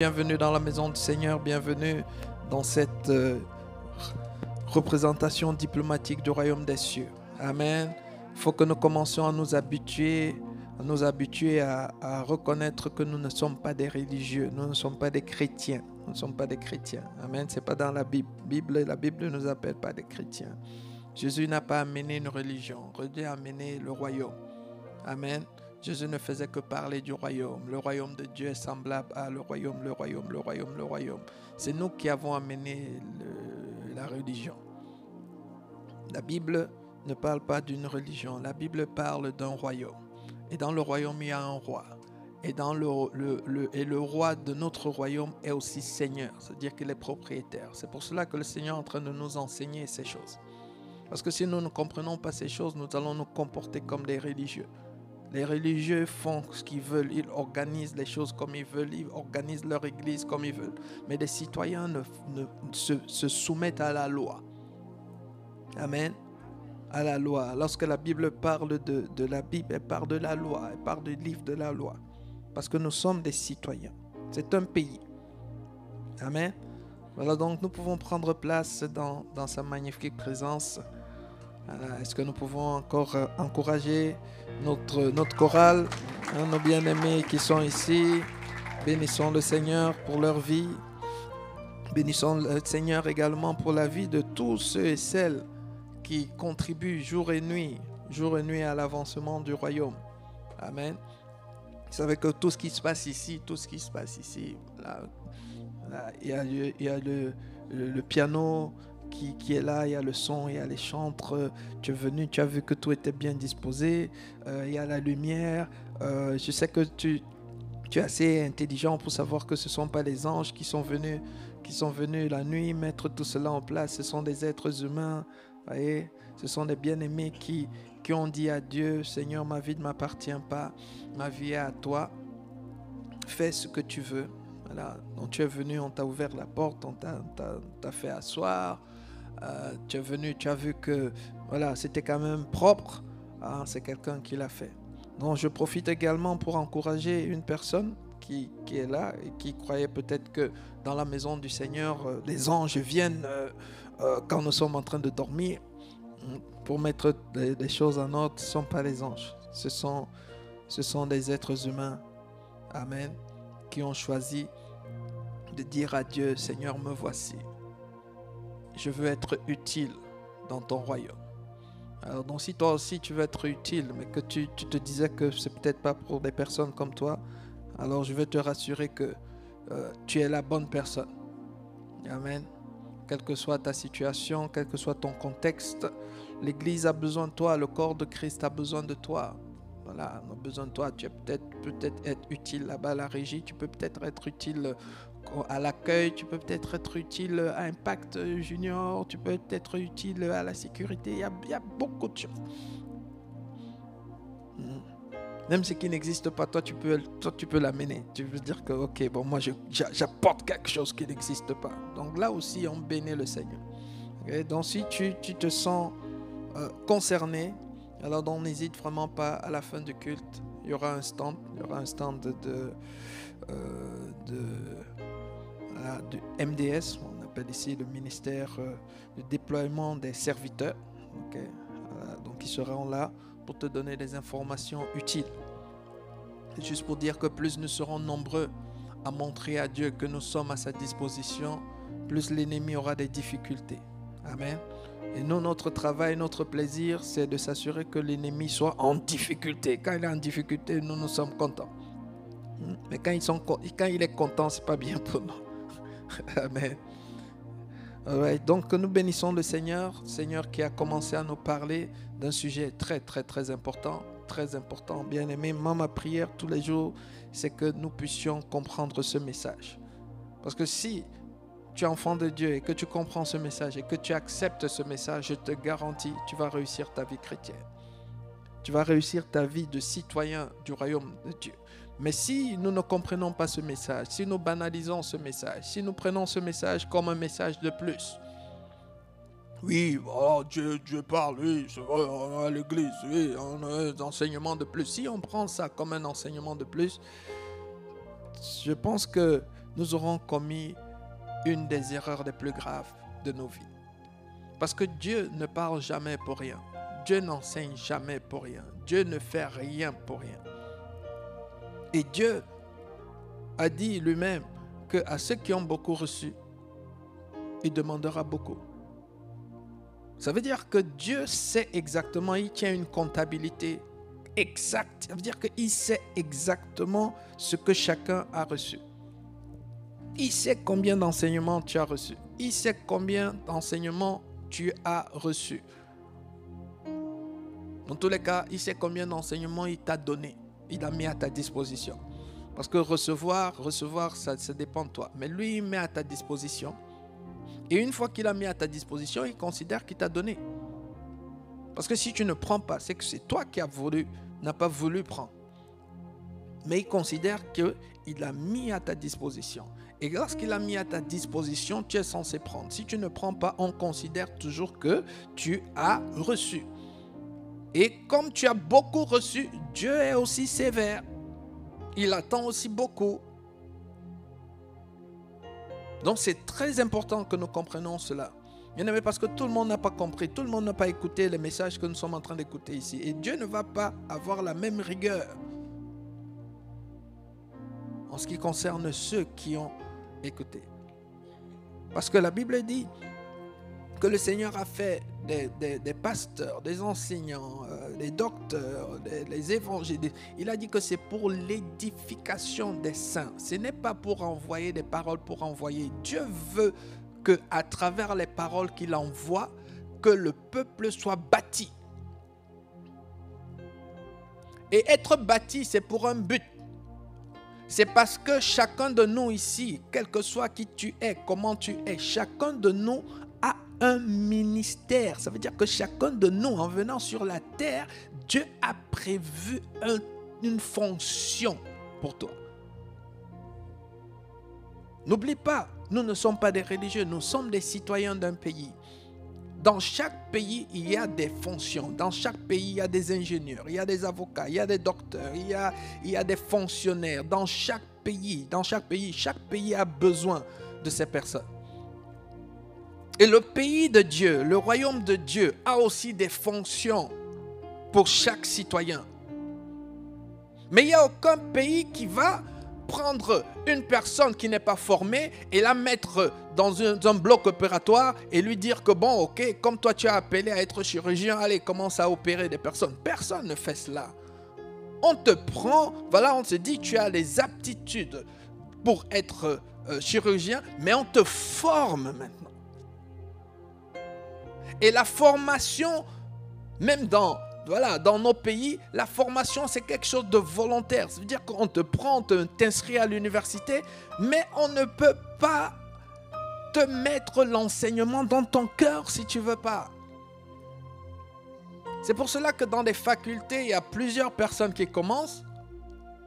Bienvenue dans la maison du Seigneur, bienvenue dans cette représentation diplomatique du royaume des cieux. Amen. Il faut que nous commencions à nous habituer à reconnaître que nous ne sommes pas des religieux, nous ne sommes pas des chrétiens. Nous ne sommes pas des chrétiens. Amen. Ce n'est pas dans la Bible. La Bible ne nous appelle pas des chrétiens. Jésus n'a pas amené une religion. Dieu a amené le royaume. Amen. Jésus ne faisait que parler du royaume. Le royaume de Dieu est semblable à le royaume. C'est nous qui avons amené la religion. La Bible ne parle pas d'une religion. La Bible parle d'un royaume. Et dans le royaume, il y a un roi. Et le roi de notre royaume est aussi Seigneur. C'est-à-dire qu'il est propriétaire. C'est pour cela que le Seigneur est en train de nous enseigner ces choses. Parce que si nous ne comprenons pas ces choses, nous allons nous comporter comme des religieux. Les religieux font ce qu'ils veulent, ils organisent les choses comme ils veulent, ils organisent leur église comme ils veulent. Mais les citoyens se soumettent à la loi. Amen. À la loi. Lorsque la Bible parle de la Bible, elle parle de la loi, elle parle du livre de la loi. Parce que nous sommes des citoyens. C'est un pays. Amen. Voilà, donc nous pouvons prendre place dans sa magnifique présence. Est-ce que nous pouvons encore encourager notre chorale, nos bien-aimés qui sont ici? Bénissons le Seigneur pour leur vie. Bénissons le Seigneur également pour la vie de tous ceux et celles qui contribuent jour et nuit à l'avancement du royaume. Amen. Vous savez que tout ce qui se passe ici, il y a le piano qui est là, il y a le son, il y a les chantres, tu es venu, tu as vu que tout était bien disposé, il y a la lumière, je sais que tu es assez intelligent pour savoir que ce ne sont pas les anges qui sont venus la nuit mettre tout cela en place, ce sont des êtres humains, voyez, ce sont des bien-aimés qui ont dit à Dieu, Seigneur, ma vie ne m'appartient pas, ma vie est à toi, fais ce que tu veux. Voilà. Donc tu es venu, on t'a ouvert la porte, on t'a fait asseoir. Tu es venu, tu as vu que voilà, c'était quand même propre. C'est quelqu'un qui l'a fait. Donc je profite également pour encourager une personne qui est là et qui croyait peut-être que dans la maison du Seigneur, les anges viennent quand nous sommes en train de dormir pour mettre des choses en ordre. Ce ne sont pas les anges. Ce sont des êtres humains. Amen. Qui ont choisi de dire à Dieu, Seigneur, me voici. Je veux être utile dans ton royaume. Alors donc si toi aussi tu veux être utile, mais que tu te disais que c'est peut-être pas pour des personnes comme toi, alors je vais te rassurer que tu es la bonne personne. Amen. Quelle que soit ta situation, quel que soit ton contexte, l'Église a besoin de toi, le corps de Christ a besoin de toi. Voilà, on a besoin de toi. Tu es peut-être être utile là-bas à la régie, tu peux peut-être être utile à l'accueil, tu peux peut-être être utile à Impact Junior, tu peux être utile à la sécurité. Il y a beaucoup de choses. Même ce qui n'existe pas, toi tu peux l'amener. Tu veux dire que ok, bon, moi j'apporte quelque chose qui n'existe pas. Donc là aussi on bénit le Seigneur. Okay? Donc si tu te sens concerné, alors donc n'hésite vraiment pas, à la fin du culte, il y aura un stand du MDS, on appelle ici le ministère de déploiement des serviteurs. Okay. Donc ils seront là pour te donner des informations utiles. C'est juste pour dire que plus nous serons nombreux à montrer à Dieu que nous sommes à sa disposition, plus l'ennemi aura des difficultés. Amen. Et nous, notre travail, notre plaisir, c'est de s'assurer que l'ennemi soit en difficulté. Quand il est en difficulté, nous sommes contents. Mais quand il est content, c'est pas bien pour nous. Amen. Alright. Donc nous bénissons le Seigneur qui a commencé à nous parler d'un sujet très très très important, bien aimé. Moi, ma prière tous les jours, c'est que nous puissions comprendre ce message. Parce que si tu es enfant de Dieu et que tu comprends ce message et que tu acceptes ce message, je te garantis, tu vas réussir ta vie chrétienne. Tu vas réussir ta vie de citoyen du royaume de Dieu. Mais si nous ne comprenons pas ce message, si nous banalisons ce message, si nous prenons ce message comme un message de plus, oui, oh, Dieu parle, oui, c'est vrai, on a l'église, oui, on a un enseignement de plus. Si on prend ça comme un enseignement de plus, je pense que nous aurons commis une des erreurs les plus graves de nos vies. Parce que Dieu ne parle jamais pour rien. Dieu n'enseigne jamais pour rien. Dieu ne fait rien pour rien. Et Dieu a dit lui-même qu'à ceux qui ont beaucoup reçu, il demandera beaucoup. Ça veut dire que Dieu sait exactement, il tient une comptabilité exacte. Ça veut dire qu'il sait exactement ce que chacun a reçu. Il sait combien d'enseignements tu as reçu. Il sait combien d'enseignements tu as reçu. Dans tous les cas, il sait combien d'enseignements il t'a donné. Il a mis à ta disposition. Parce que recevoir, ça dépend de toi. Mais lui, il met à ta disposition. Et une fois qu'il a mis à ta disposition, il considère qu'il t'a donné. Parce que si tu ne prends pas, c'est que c'est toi qui n'as pas voulu prendre. Mais il considère qu'il a mis à ta disposition. Et lorsqu'il a mis à ta disposition, tu es censé prendre. Si tu ne prends pas, on considère toujours que tu as reçu. Et comme tu as beaucoup reçu, Dieu est aussi sévère. Il attend aussi beaucoup. Donc c'est très important que nous comprenions cela. Bien-aimés, parce que tout le monde n'a pas compris, tout le monde n'a pas écouté les messages que nous sommes en train d'écouter ici. Et Dieu ne va pas avoir la même rigueur en ce qui concerne ceux qui ont écouté. Parce que la Bible dit que le Seigneur a fait des pasteurs, des enseignants, des docteurs, des évangélistes. Il a dit que c'est pour l'édification des saints. Ce n'est pas pour envoyer des paroles pour envoyer. Dieu veut qu'à travers les paroles qu'il envoie, que le peuple soit bâti. Et être bâti, c'est pour un but. C'est parce que chacun de nous ici, quel que soit qui tu es, comment tu es, chacun de nous a un ministère. Ça veut dire que chacun de nous, en venant sur la terre, Dieu a prévu une fonction pour toi. N'oublie pas, nous ne sommes pas des religieux, nous sommes des citoyens d'un pays. Dans chaque pays, il y a des fonctions. Dans chaque pays, il y a des ingénieurs, il y a des avocats, il y a des docteurs, il y a des fonctionnaires. Dans chaque pays a besoin de ces personnes. Et le pays de Dieu, le royaume de Dieu a aussi des fonctions pour chaque citoyen. Mais il n'y a aucun pays qui va prendre une personne qui n'est pas formée et la mettre dans un bloc opératoire et lui dire que bon, ok, comme toi tu as appelé à être chirurgien, allez, commence à opérer des personnes. Personne ne fait cela. On te prend, voilà, on te dit tu as les aptitudes pour être chirurgien, mais on te forme maintenant. Et la formation, même dans nos pays, la formation, c'est quelque chose de volontaire. Ça veut dire qu'on te prend, on t'inscrit à l'université, mais on ne peut pas te mettre l'enseignement dans ton cœur si tu ne veux pas. C'est pour cela que dans des facultés, il y a plusieurs personnes qui commencent,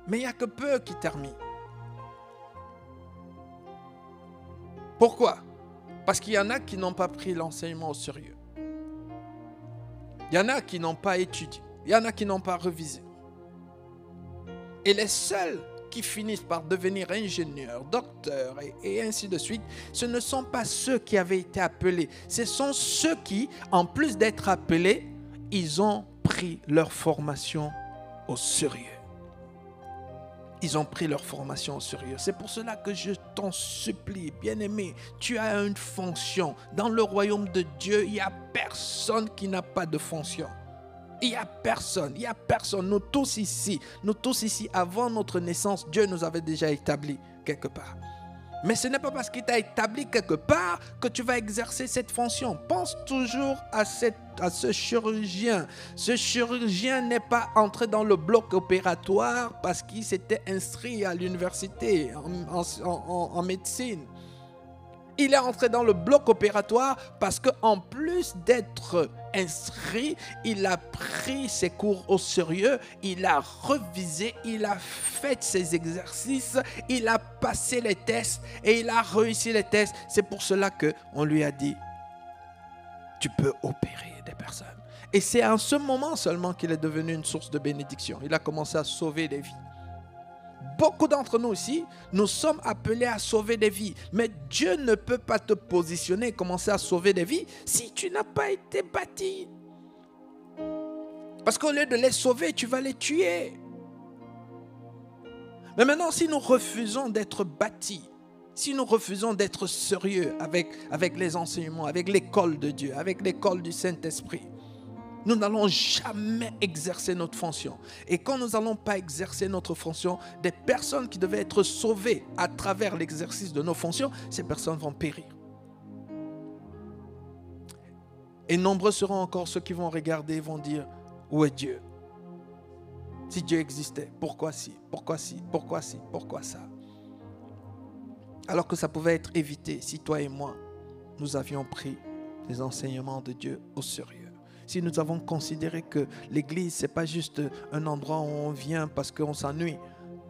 mais il n'y a que peu qui terminent. Pourquoi? Parce qu'il y en a qui n'ont pas pris l'enseignement au sérieux. Il y en a qui n'ont pas étudié. Il y en a qui n'ont pas révisé. Et les seuls qui finissent par devenir ingénieurs, docteurs et ainsi de suite, ce ne sont pas ceux qui avaient été appelés. Ce sont ceux qui, en plus d'être appelés, ils ont pris leur formation au sérieux. Ils ont pris leur formation au sérieux. C'est pour cela que je t'en supplie, bien-aimé, tu as une fonction. Dans le royaume de Dieu, il n'y a personne qui n'a pas de fonction. Il n'y a personne. Nous tous ici, avant notre naissance, Dieu nous avait déjà établis quelque part. Mais ce n'est pas parce qu'il t'a établi quelque part que tu vas exercer cette fonction. Pense toujours à ce chirurgien. Ce chirurgien n'est pas entré dans le bloc opératoire parce qu'il s'était inscrit à l'université en médecine. Il est entré dans le bloc opératoire parce qu'en plus d'être inscrit, il a pris ses cours au sérieux, il a revisé, il a fait ses exercices, il a passé les tests et il a réussi les tests. C'est pour cela qu'on lui a dit, tu peux opérer des personnes. Et c'est en ce moment seulement qu'il est devenu une source de bénédiction. Il a commencé à sauver des vies. Beaucoup d'entre nous ici, nous sommes appelés à sauver des vies. Mais Dieu ne peut pas te positionner et commencer à sauver des vies si tu n'as pas été bâti. Parce qu'au lieu de les sauver, tu vas les tuer. Mais maintenant, si nous refusons d'être bâtis, si nous refusons d'être sérieux avec les enseignements, avec l'école de Dieu, avec l'école du Saint-Esprit, nous n'allons jamais exercer notre fonction. Et quand nous n'allons pas exercer notre fonction, des personnes qui devaient être sauvées à travers l'exercice de nos fonctions, ces personnes vont périr. Et nombreux seront encore ceux qui vont regarder et vont dire, où est Dieu? Si Dieu existait, pourquoi si? Pourquoi si? Pourquoi si? Pourquoi ça? Alors que ça pouvait être évité si toi et moi, nous avions pris les enseignements de Dieu au sérieux. Si nous avons considéré que l'église, ce n'est pas juste un endroit où on vient parce qu'on s'ennuie,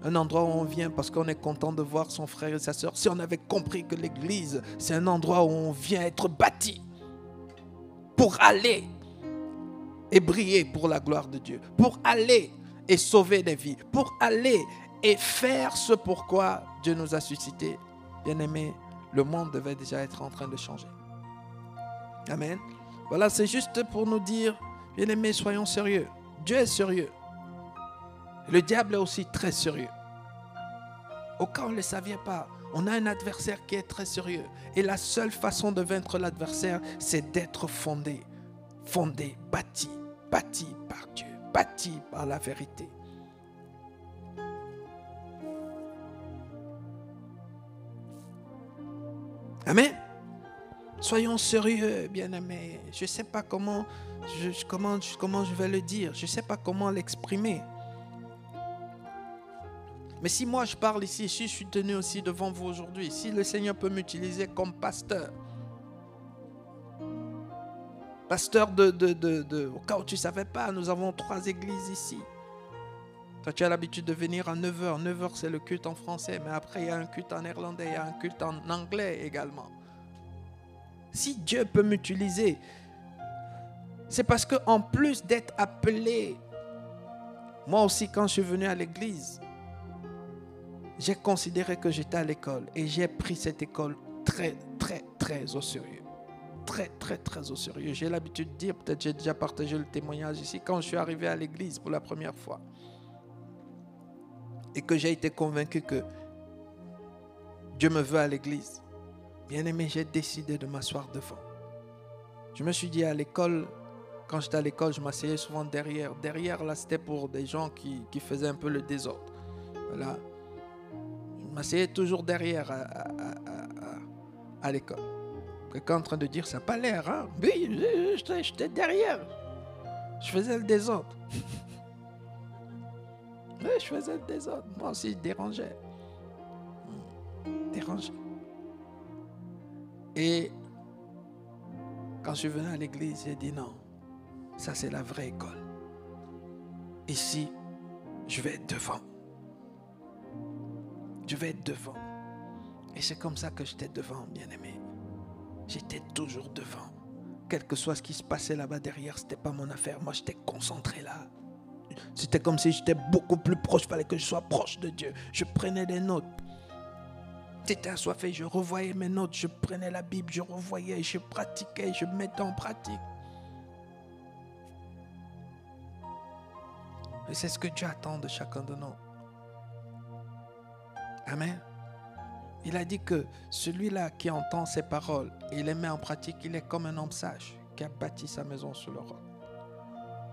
un endroit où on vient parce qu'on est content de voir son frère et sa soeur. Si on avait compris que l'église, c'est un endroit où on vient être bâti pour aller et briller pour la gloire de Dieu, pour aller et sauver des vies, pour aller et faire ce pourquoi Dieu nous a suscités. Bien-aimés, le monde devait déjà être en train de changer. Amen. Voilà, c'est juste pour nous dire, bien-aimés, soyons sérieux. Dieu est sérieux. Le diable est aussi très sérieux. Au cas où on ne le savait pas, on a un adversaire qui est très sérieux. Et la seule façon de vaincre l'adversaire, c'est d'être fondé, bâti par Dieu, bâti par la vérité. Amen. Soyons sérieux, bien-aimés. Je ne sais pas comment je vais le dire. Je ne sais pas comment l'exprimer. Mais si moi je parle ici, si je suis tenu aussi devant vous aujourd'hui, si le Seigneur peut m'utiliser comme pasteur, au cas où tu ne savais pas, nous avons 3 églises ici. Toi, tu as l'habitude de venir à 9h. 9h, c'est le culte en français. Mais après, il y a un culte en néerlandais, il y a un culte en anglais également. Si Dieu peut m'utiliser, c'est parce qu'en plus d'être appelé, moi aussi, quand je suis venu à l'église, j'ai considéré que j'étais à l'école. Et j'ai pris cette école très, très, très au sérieux. Très, très, très au sérieux. J'ai l'habitude de dire, peut-être j'ai déjà partagé le témoignage ici, quand je suis arrivé à l'église pour la première fois, et que j'ai été convaincu que Dieu me veut à l'église. Bien aimé, j'ai décidé de m'asseoir devant. Je me suis dit à l'école, quand j'étais à l'école, je m'asseyais souvent derrière. Derrière, là, c'était pour des gens qui faisaient un peu le désordre. Voilà. Je m'asseyais toujours derrière à l'école. Quelqu'un en train de dire, ça n'a pas l'air, hein? Oui, j'étais derrière. Je faisais le désordre. Oui, je faisais le désordre. Moi aussi, je dérangeais. Et quand je suis venu à l'église, j'ai dit non, ça c'est la vraie école. Ici, je vais être devant. Je vais être devant. Et c'est comme ça que j'étais devant, bien-aimé. J'étais toujours devant. Quel que soit ce qui se passait là-bas derrière, ce n'était pas mon affaire. Moi, j'étais concentré là. C'était comme si j'étais beaucoup plus proche. Il fallait que je sois proche de Dieu. Je prenais des notes. J'étais assoiffé, je revoyais mes notes, je prenais la Bible, je revoyais, je pratiquais, je mettais en pratique. Et c'est ce que Dieu attend de chacun de nous. Amen. Il a dit que celui-là qui entend ses paroles et les met en pratique, il est comme un homme sage qui a bâti sa maison sur le roc.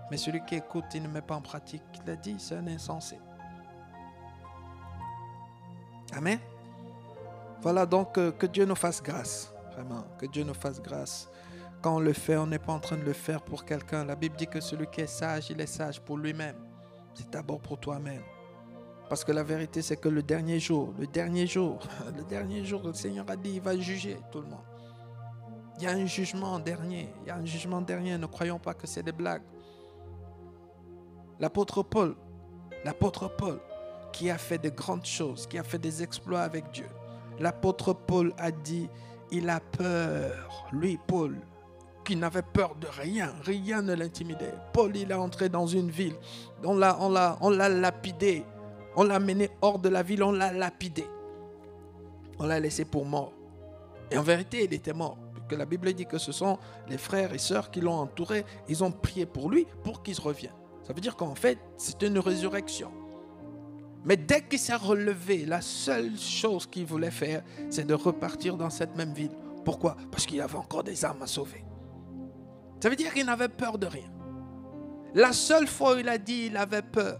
Mais celui qui écoute et ne met pas en pratique, il a dit, c'est un insensé. Amen. Voilà donc que Dieu nous fasse grâce, vraiment, que Dieu nous fasse grâce. Quand on le fait, on n'est pas en train de le faire pour quelqu'un. La Bible dit que celui qui est sage, il est sage pour lui-même. C'est d'abord pour toi-même. Parce que la vérité, c'est que le dernier jour, le Seigneur a dit, il va juger tout le monde. Il y a un jugement dernier, ne croyons pas que c'est des blagues. L'apôtre Paul, qui a fait de grandes choses, qui a fait des exploits avec Dieu, l'apôtre Paul a dit, il a peur. Lui, Paul, qui n'avait peur de rien ne l'intimidait. Paul, il est entré dans une ville, on l'a lapidé, On l'a mené hors de la ville, on l'a lapidé. On l'a laissé pour mort. Et en vérité, il était mort. Que la Bible dit que ce sont les frères et sœurs qui l'ont entouré. Ils ont prié pour lui, pour qu'il revienne. Ça veut dire qu'en fait, c'est une résurrection. Mais dès qu'il s'est relevé, la seule chose qu'il voulait faire, c'est de repartir dans cette même ville. Pourquoi? Parce qu'il y avait encore des âmes à sauver. Ça veut dire qu'il n'avait peur de rien. La seule fois où il a dit qu'il avait peur,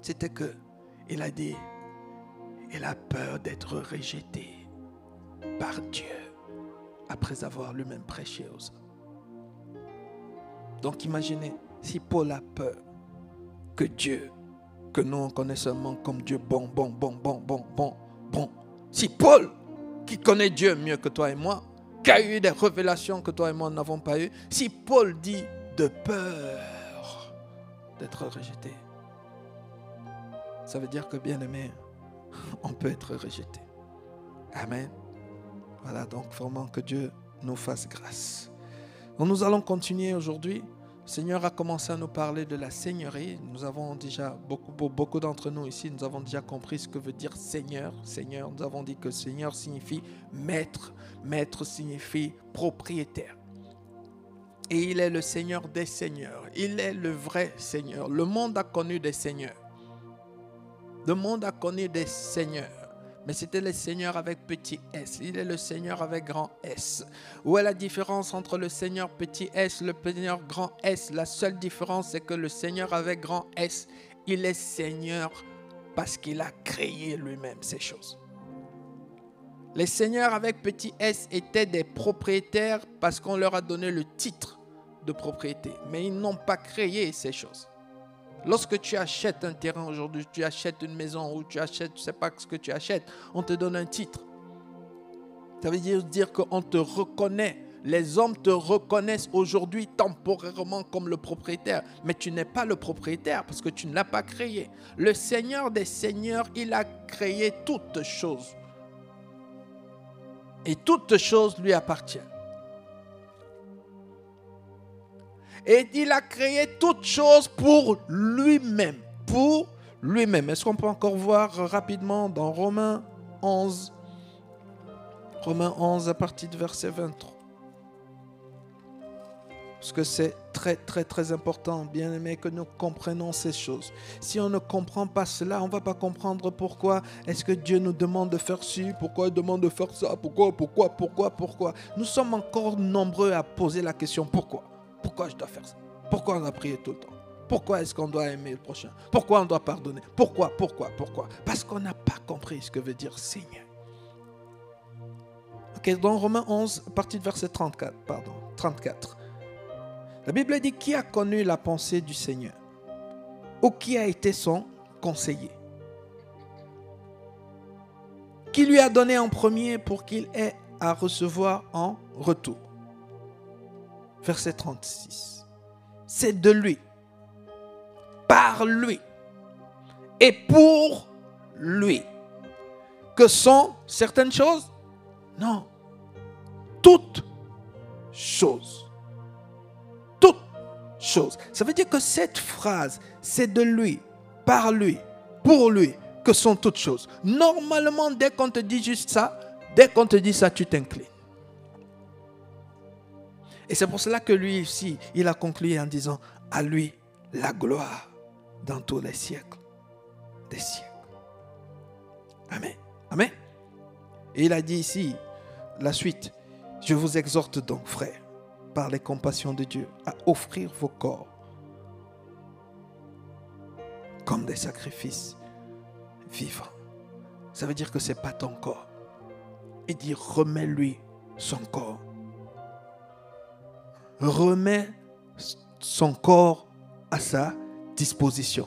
c'était que il a dit, il a peur d'être rejeté par Dieu après avoir lui-même prêché aux hommes. Donc imaginez, si Paul a peur que Dieu, que nous on connaît seulement comme Dieu bon. Si Paul, qui connaît Dieu mieux que toi et moi, qui a eu des révélations que toi et moi n'avons pas eues, si Paul dit de peur d'être rejeté, ça veut dire que bien aimé, on peut être rejeté. Amen. Voilà, donc vraiment que Dieu nous fasse grâce. Donc nous allons continuer aujourd'hui. Le Seigneur a commencé à nous parler de la seigneurie. Nous avons déjà, beaucoup d'entre nous ici, nous avons déjà compris ce que veut dire Seigneur. Seigneur, nous avons dit que Seigneur signifie maître. Maître signifie propriétaire. Et il est le Seigneur des seigneurs. Il est le vrai Seigneur. Le monde a connu des seigneurs. Le monde a connu des seigneurs. Mais c'était le Seigneur avec petit S. Il est le Seigneur avec grand S. Où est la différence entre le Seigneur petit S et le Seigneur grand S? La seule différence, c'est que le Seigneur avec grand S, il est Seigneur parce qu'il a créé lui-même ces choses. Les seigneurs avec petit S étaient des propriétaires parce qu'on leur a donné le titre de propriété. Mais ils n'ont pas créé ces choses. Lorsque tu achètes un terrain aujourd'hui, tu achètes une maison ou tu achètes, je ne sais pas ce que tu achètes, on te donne un titre. Ça veut dire qu'on te reconnaît. Les hommes te reconnaissent aujourd'hui temporairement comme le propriétaire. Mais tu n'es pas le propriétaire parce que tu ne l'as pas créé. Le Seigneur des seigneurs, il a créé toutes choses. Et toutes choses lui appartiennent. Et il a créé toutes choses pour lui-même. Pour lui-même. Est-ce qu'on peut encore voir rapidement dans Romains 11? Romains 11 à partir de verset 23. Parce que c'est très important, bien aimé, que nous comprenions ces choses. Si on ne comprend pas cela, on ne va pas comprendre pourquoi est-ce que Dieu nous demande de faire ci, pourquoi il demande de faire ça, pourquoi. Nous sommes encore nombreux à poser la question pourquoi. Pourquoi je dois faire ça? Pourquoi on doit prier tout le temps? Pourquoi est-ce qu'on doit aimer le prochain? Pourquoi on doit pardonner? Pourquoi? Parce qu'on n'a pas compris ce que veut dire Seigneur. Ok, dans Romains 11, à partir de verset 34. La Bible dit, qui a connu la pensée du Seigneur? Ou qui a été son conseiller? Qui lui a donné en premier pour qu'il ait à recevoir en retour? Verset 36. C'est de lui, par lui et pour lui que sont certaines choses? Non. Toutes choses. Toutes choses. Ça veut dire que cette phrase, c'est de lui, par lui, pour lui que sont toutes choses. Normalement, dès qu'on te dit juste ça, tu t'inclines. Et c'est pour cela que lui ici, il a conclu en disant, à lui la gloire dans tous les siècles des siècles. Amen. Amen. Et il a dit ici, la suite, je vous exhorte donc, frères, par les compassions de Dieu, à offrir vos corps comme des sacrifices vivants. Ça veut dire que ce n'est pas ton corps. Il dit, remets-lui son corps. Remets son corps à sa disposition.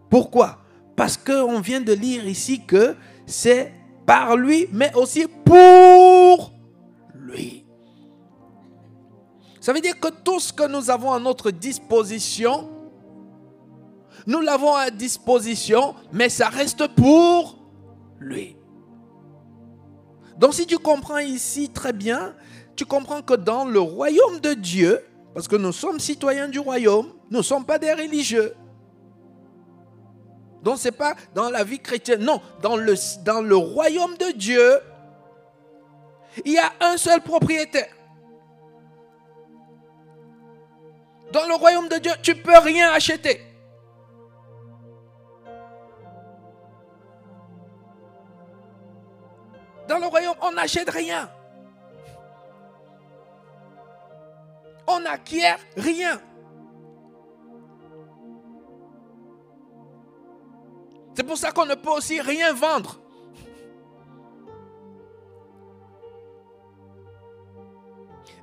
Pourquoi? Parce qu'on vient de lire ici que c'est par lui, mais aussi pour lui. Ça veut dire que tout ce que nous avons à notre disposition, nous l'avons à disposition, mais ça reste pour lui. Donc si tu comprends ici très bien, tu comprends que dans le royaume de Dieu, parce que nous sommes citoyens du royaume, nous ne sommes pas des religieux. Donc ce n'est pas dans la vie chrétienne. Non, dans le royaume de Dieu, il y a un seul propriétaire. Dans le royaume de Dieu, tu ne peux rien acheter. Dans le royaume, on n'achète rien. On n'acquiert rien. C'est pour ça qu'on ne peut aussi rien vendre.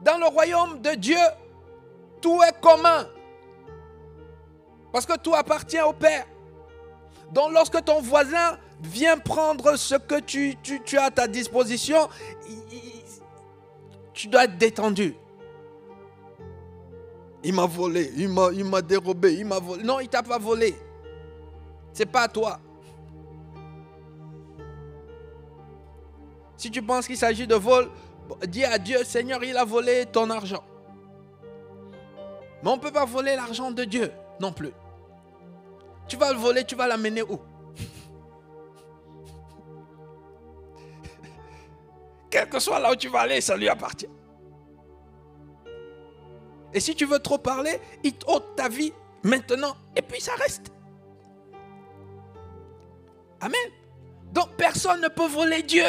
Dans le royaume de Dieu, tout est commun. Parce que tout appartient au Père. Donc lorsque ton voisin vient prendre ce que tu as à ta disposition, tu dois être détendu. Il m'a volé, il m'a dérobé, il m'a volé. Non, il ne t'a pas volé. Ce n'est pas à toi. Si tu penses qu'il s'agit de vol, dis à Dieu, Seigneur, il a volé ton argent. Mais on ne peut pas voler l'argent de Dieu non plus. Tu vas le voler, tu vas l'amener où? Quel que soit là où tu vas aller, ça lui appartient. Et si tu veux trop parler, il t'ôte ta vie maintenant et puis ça reste. Amen. Donc personne ne peut voler Dieu.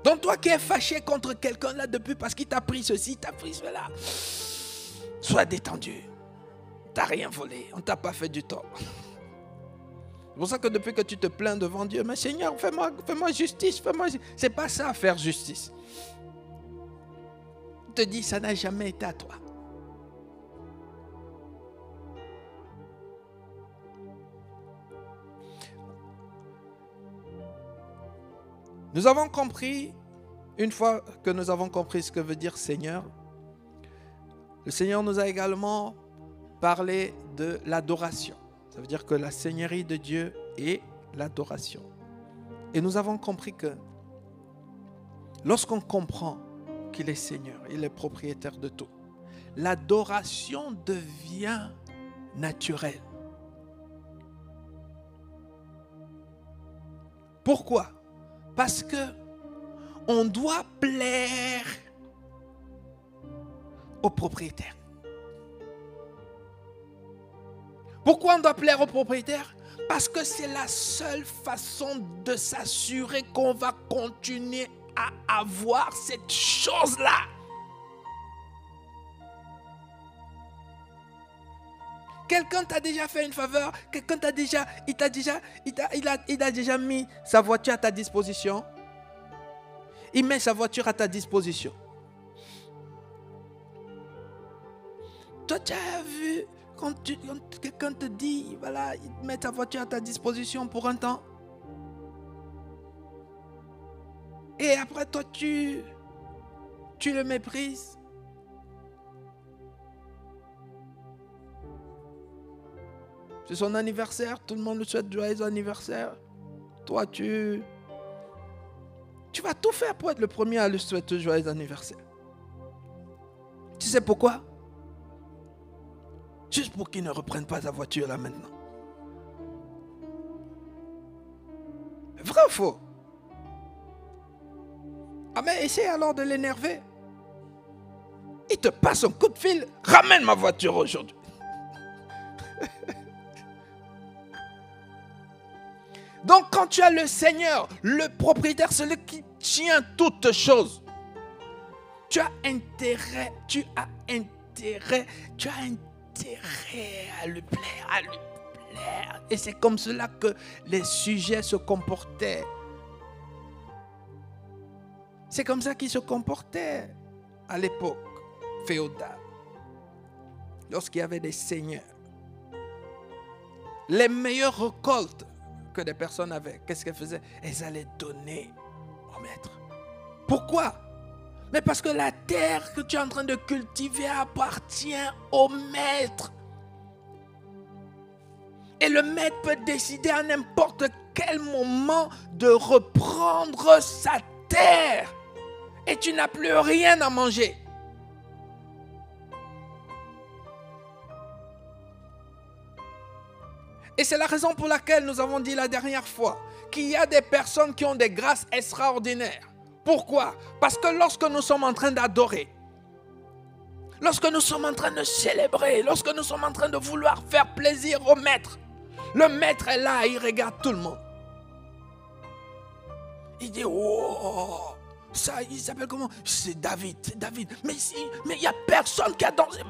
Donc toi qui es fâché contre quelqu'un là depuis parce qu'il t'a pris ceci, t'a pris cela, sois détendu. Tu n'as rien volé, on ne t'a pas fait du tort. C'est pour ça que depuis que tu te plains devant Dieu, mais Seigneur, fais-moi justice, c'est pas ça faire justice. Il te dit, ça n'a jamais été à toi. Nous avons compris, une fois que nous avons compris ce que veut dire Seigneur, le Seigneur nous a également parlé de l'adoration. Ça veut dire que la Seigneurie de Dieu est l'adoration. Et nous avons compris que lorsqu'on comprend qu'il est Seigneur, il est propriétaire de tout, l'adoration devient naturelle. Pourquoi? Parce que on doit plaire au propriétaire. Pourquoi on doit plaire au propriétaire? Parce que c'est la seule façon de s'assurer qu'on va continuer à avoir cette chose-là. Quelqu'un t'a déjà fait une faveur, quelqu'un t'a déjà, il a déjà mis sa voiture à ta disposition. Il met sa voiture à ta disposition. Toi, tu as vu, quand quelqu'un te dit, voilà, il met ta voiture à ta disposition pour un temps. Et après, toi, tu le méprises. C'est son anniversaire, tout le monde lui souhaite joyeux anniversaire. Toi, tu vas tout faire pour être le premier à lui souhaiter joyeux anniversaire. Tu sais pourquoi? Juste pour qu'il ne reprenne pas ta voiture là maintenant. Vrai ou faux? Ah mais essaie alors de l'énerver. Il te passe un coup de fil, ramène ma voiture aujourd'hui. Donc quand tu as le Seigneur, le propriétaire, celui qui tient toutes choses, tu as intérêt à lui plaire, Et c'est comme cela que les sujets se comportaient. C'est comme ça qu'ils se comportaient à l'époque féodale. Lorsqu'il y avait des seigneurs. Les meilleures récoltes que des personnes avaient, qu'est-ce qu'elles faisaient? Elles allaient donner au maître. Pourquoi? Mais parce que la terre que tu es en train de cultiver appartient au maître. Et le maître peut décider à n'importe quel moment de reprendre sa terre. Et tu n'as plus rien à manger. Et c'est la raison pour laquelle nous avons dit la dernière fois qu'il y a des personnes qui ont des grâces extraordinaires. Pourquoi? Parce que lorsque nous sommes en train d'adorer, lorsque nous sommes en train de célébrer, lorsque nous sommes en train de vouloir faire plaisir au maître, le maître est là, il regarde tout le monde. Il dit, oh, ça, il s'appelle comment? C'est David, c'est David. Mais il n'y a personne qui a dansé.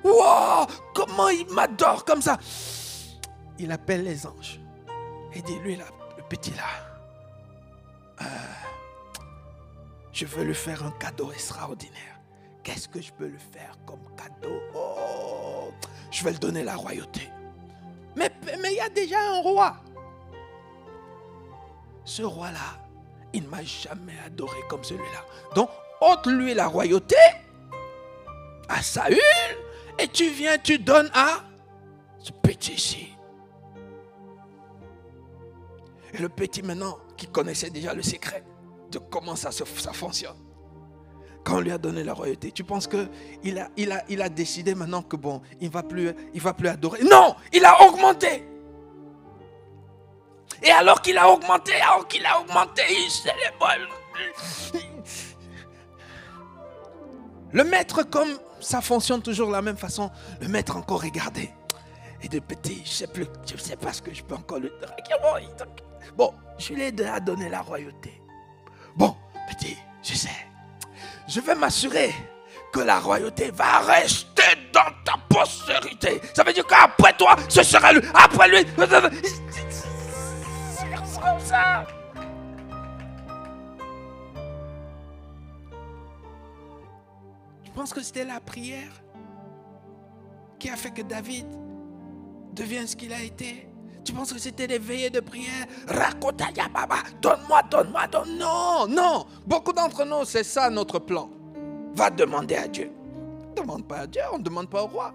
Wow, comment il m'adore comme ça. Il appelle les anges. Il dit, lui là, le petit là, je veux lui faire un cadeau extraordinaire. Qu'est-ce que je peux lui faire comme cadeau? Oh, je vais lui donner la royauté. Mais il y a déjà un roi. Ce roi-là, il ne m'a jamais adoré comme celui-là. Donc, ôte-lui la royauté à Saül et tu viens, tu donnes à ce petit ici. Et le petit maintenant, qui connaissait déjà le secret de comment ça fonctionne. Quand on lui a donné la royauté, tu penses qu'il a décidé maintenant que bon, il va plus adorer. Non, il a augmenté. Et alors qu'il a augmenté, il célèbre. Le maître, comme ça fonctionne toujours de la même façon, le maître encore regardé. Et de petit, je ne sais pas ce que je peux encore lui dire. Bon, je lui ai déjà donné la royauté. Bon, petit, je sais. Je vais m'assurer que la royauté va rester dans ta postérité. Ça veut dire qu'après toi, ce sera lui. Après lui, c'est comme ça. Je pense que c'était la prière qui a fait que David devienne ce qu'il a été. Tu penses que c'était des veillées de prière? Rakotaya baba, donne-moi. Non. Beaucoup d'entre nous, c'est ça notre plan. Va demander à Dieu. On ne demande pas à Dieu, on ne demande pas au roi.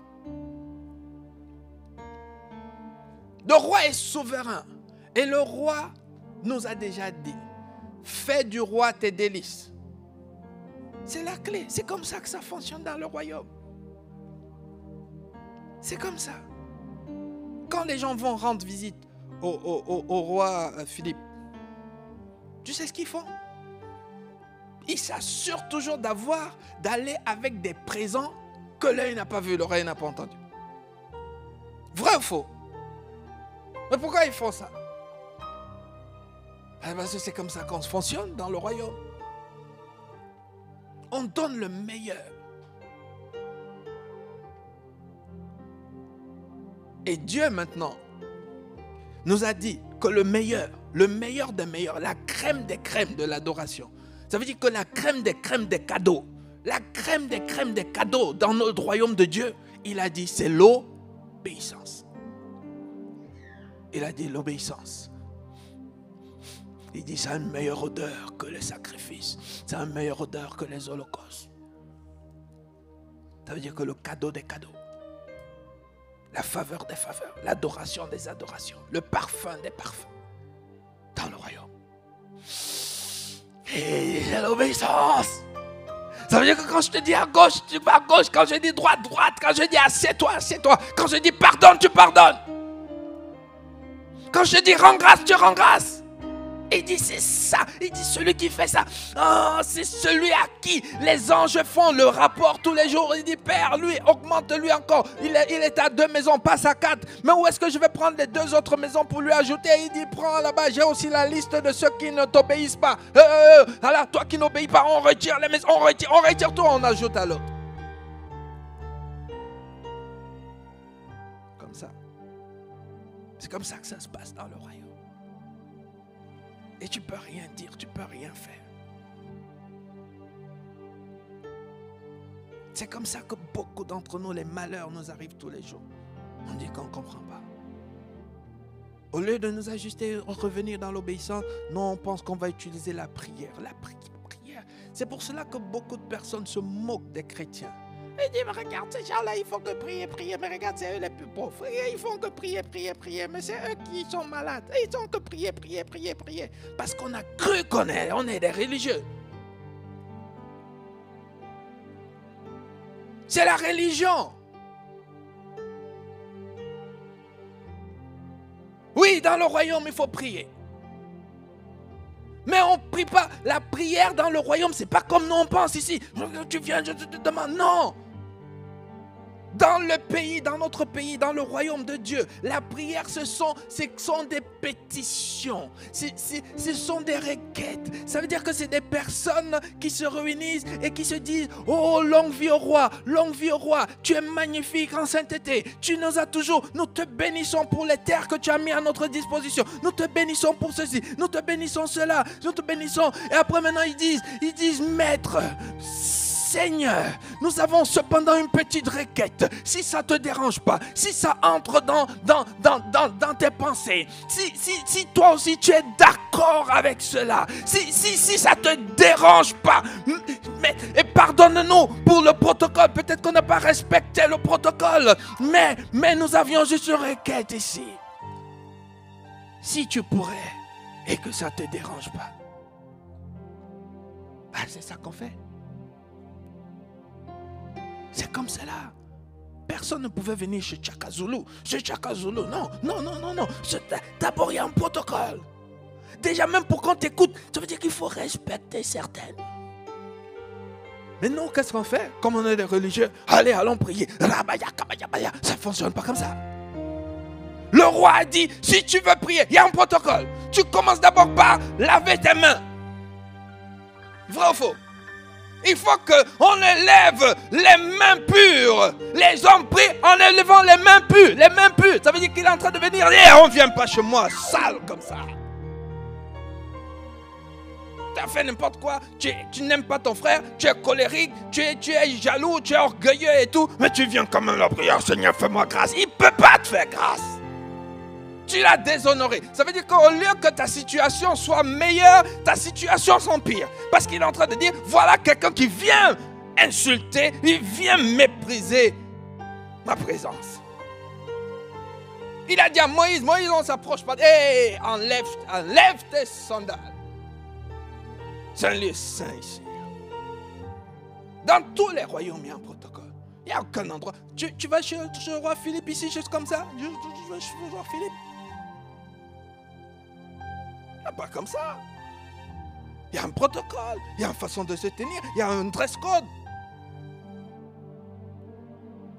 Le roi est souverain. Et le roi nous a déjà dit, fais du roi tes délices. C'est la clé. C'est comme ça que ça fonctionne dans le royaume. C'est comme ça. Quand les gens vont rendre visite au roi Philippe, tu sais ce qu'ils font? Ils s'assurent toujours d'aller avec des présents que l'œil n'a pas vu, l'oreille n'a pas entendu. Vrai ou faux? Mais pourquoi ils font ça? Parce que c'est comme ça qu'on fonctionne dans le royaume. On donne le meilleur. Et Dieu maintenant nous a dit que le meilleur des meilleurs, la crème des crèmes de l'adoration, ça veut dire que la crème des crèmes des cadeaux, la crème des crèmes des cadeaux dans notre royaume de Dieu, il a dit c'est l'obéissance. Il a dit l'obéissance. Il dit c'est une meilleure odeur que les sacrifices, c'est une meilleure odeur que les holocaustes. Ça veut dire que le cadeau des cadeaux, la faveur des faveurs, l'adoration des adorations, le parfum des parfums dans le royaume. Et c'est l'obéissance. Ça veut dire que quand je te dis à gauche, tu vas à gauche. Quand je dis droite, droite. Quand je dis assieds-toi, assieds-toi. Quand je dis pardonne, tu pardonnes. Quand je dis rends grâce, tu rends grâce. Et il dit c'est ça. Il dit celui qui fait ça, oh, c'est celui à qui les anges font le rapport tous les jours. Il dit Père, lui, augmente-lui encore. Il est à 2 maisons, passe à 4. Mais où est-ce que je vais prendre les 2 autres maisons pour lui ajouter? Il dit prends là-bas, j'ai aussi la liste de ceux qui ne t'obéissent pas. Alors toi qui n'obéis pas, on retire les maisons, on retire tout, on ajoute à l'autre. Comme ça. C'est comme ça que ça se passe dans le royaume. Et tu ne peux rien dire, tu ne peux rien faire. C'est comme ça que beaucoup d'entre nous, les malheurs nous arrivent tous les jours. On dit qu'on ne comprend pas. Au lieu de nous ajuster, revenir dans l'obéissance, non, on pense qu'on va utiliser la prière. La prière. C'est pour cela que beaucoup de personnes se moquent des chrétiens. Ils disent, mais regarde, ces gens-là, ils font que prier. Mais regarde, c'est eux les plus pauvres. Ils font que prier. Mais c'est eux qui sont malades. Ils font que prier. Parce qu'on a cru qu'on est des religieux. C'est la religion. dans le royaume, il faut prier. Mais on ne prie pas. La prière dans le royaume, c'est pas comme nous on pense ici. Tu viens, je te demande. Non. Dans le pays, dans notre pays, dans le royaume de Dieu, la prière, ce sont des pétitions, ce sont des requêtes. Ça veut dire que c'est des personnes qui se réunissent et qui se disent: oh, longue vie au roi, tu es magnifique en sainteté, tu nous as toujours, nous te bénissons pour les terres que tu as mis à notre disposition, nous te bénissons pour ceci, nous te bénissons cela, nous te bénissons. Et après maintenant ils disent Maître, Seigneur, nous avons cependant une petite requête. Si ça ne te dérange pas, si ça entre dans tes pensées, si toi aussi tu es d'accord avec cela, si ça ne te dérange pas, et pardonne-nous pour le protocole. Peut-être qu'on n'a pas respecté le protocole, mais nous avions juste une requête ici. Si tu pourrais et que ça ne te dérange pas, c'est ça qu'on fait. C'est comme cela. Personne ne pouvait venir chez Tchaka Zulu. Non. D'abord, il y a un protocole. Déjà, même pour qu'on t'écoute, ça veut dire qu'il faut respecter certaines. Mais nous, qu'est-ce qu'on fait? Comme on est des religieux, allons prier. Ça ne fonctionne pas comme ça. Le roi a dit, si tu veux prier, il y a un protocole. Tu commences d'abord par laver tes mains. Vrai ou faux? Il faut qu'on élève les mains pures. Les hommes prient en élevant les mains pures. Les mains pures, ça veut dire qu'il est en train de venir. On ne vient pas chez moi sale comme ça. Tu as fait n'importe quoi. Tu n'aimes pas ton frère. Tu es colérique. Tu es jaloux. Tu es orgueilleux et tout. Mais tu viens quand même la prière. Seigneur, fais-moi grâce. Il ne peut pas te faire grâce. Tu l'as déshonoré. Ça veut dire qu'au lieu que ta situation soit meilleure, ta situation s'empire. Parce qu'il est en train de dire, voilà quelqu'un qui vient insulter, il vient mépriser ma présence. Il a dit à Moïse, on ne s'approche pas. Hey, enlève tes sandales. C'est un lieu saint ici. Dans tous les royaumes, il y a un protocole. Il n'y a aucun endroit. Tu vas chez le roi Philippe ici, juste comme ça. Je vais chez le roi Philippe. Pas comme ça. Il y a un protocole, il y a une façon de se tenir, il y a un dress code.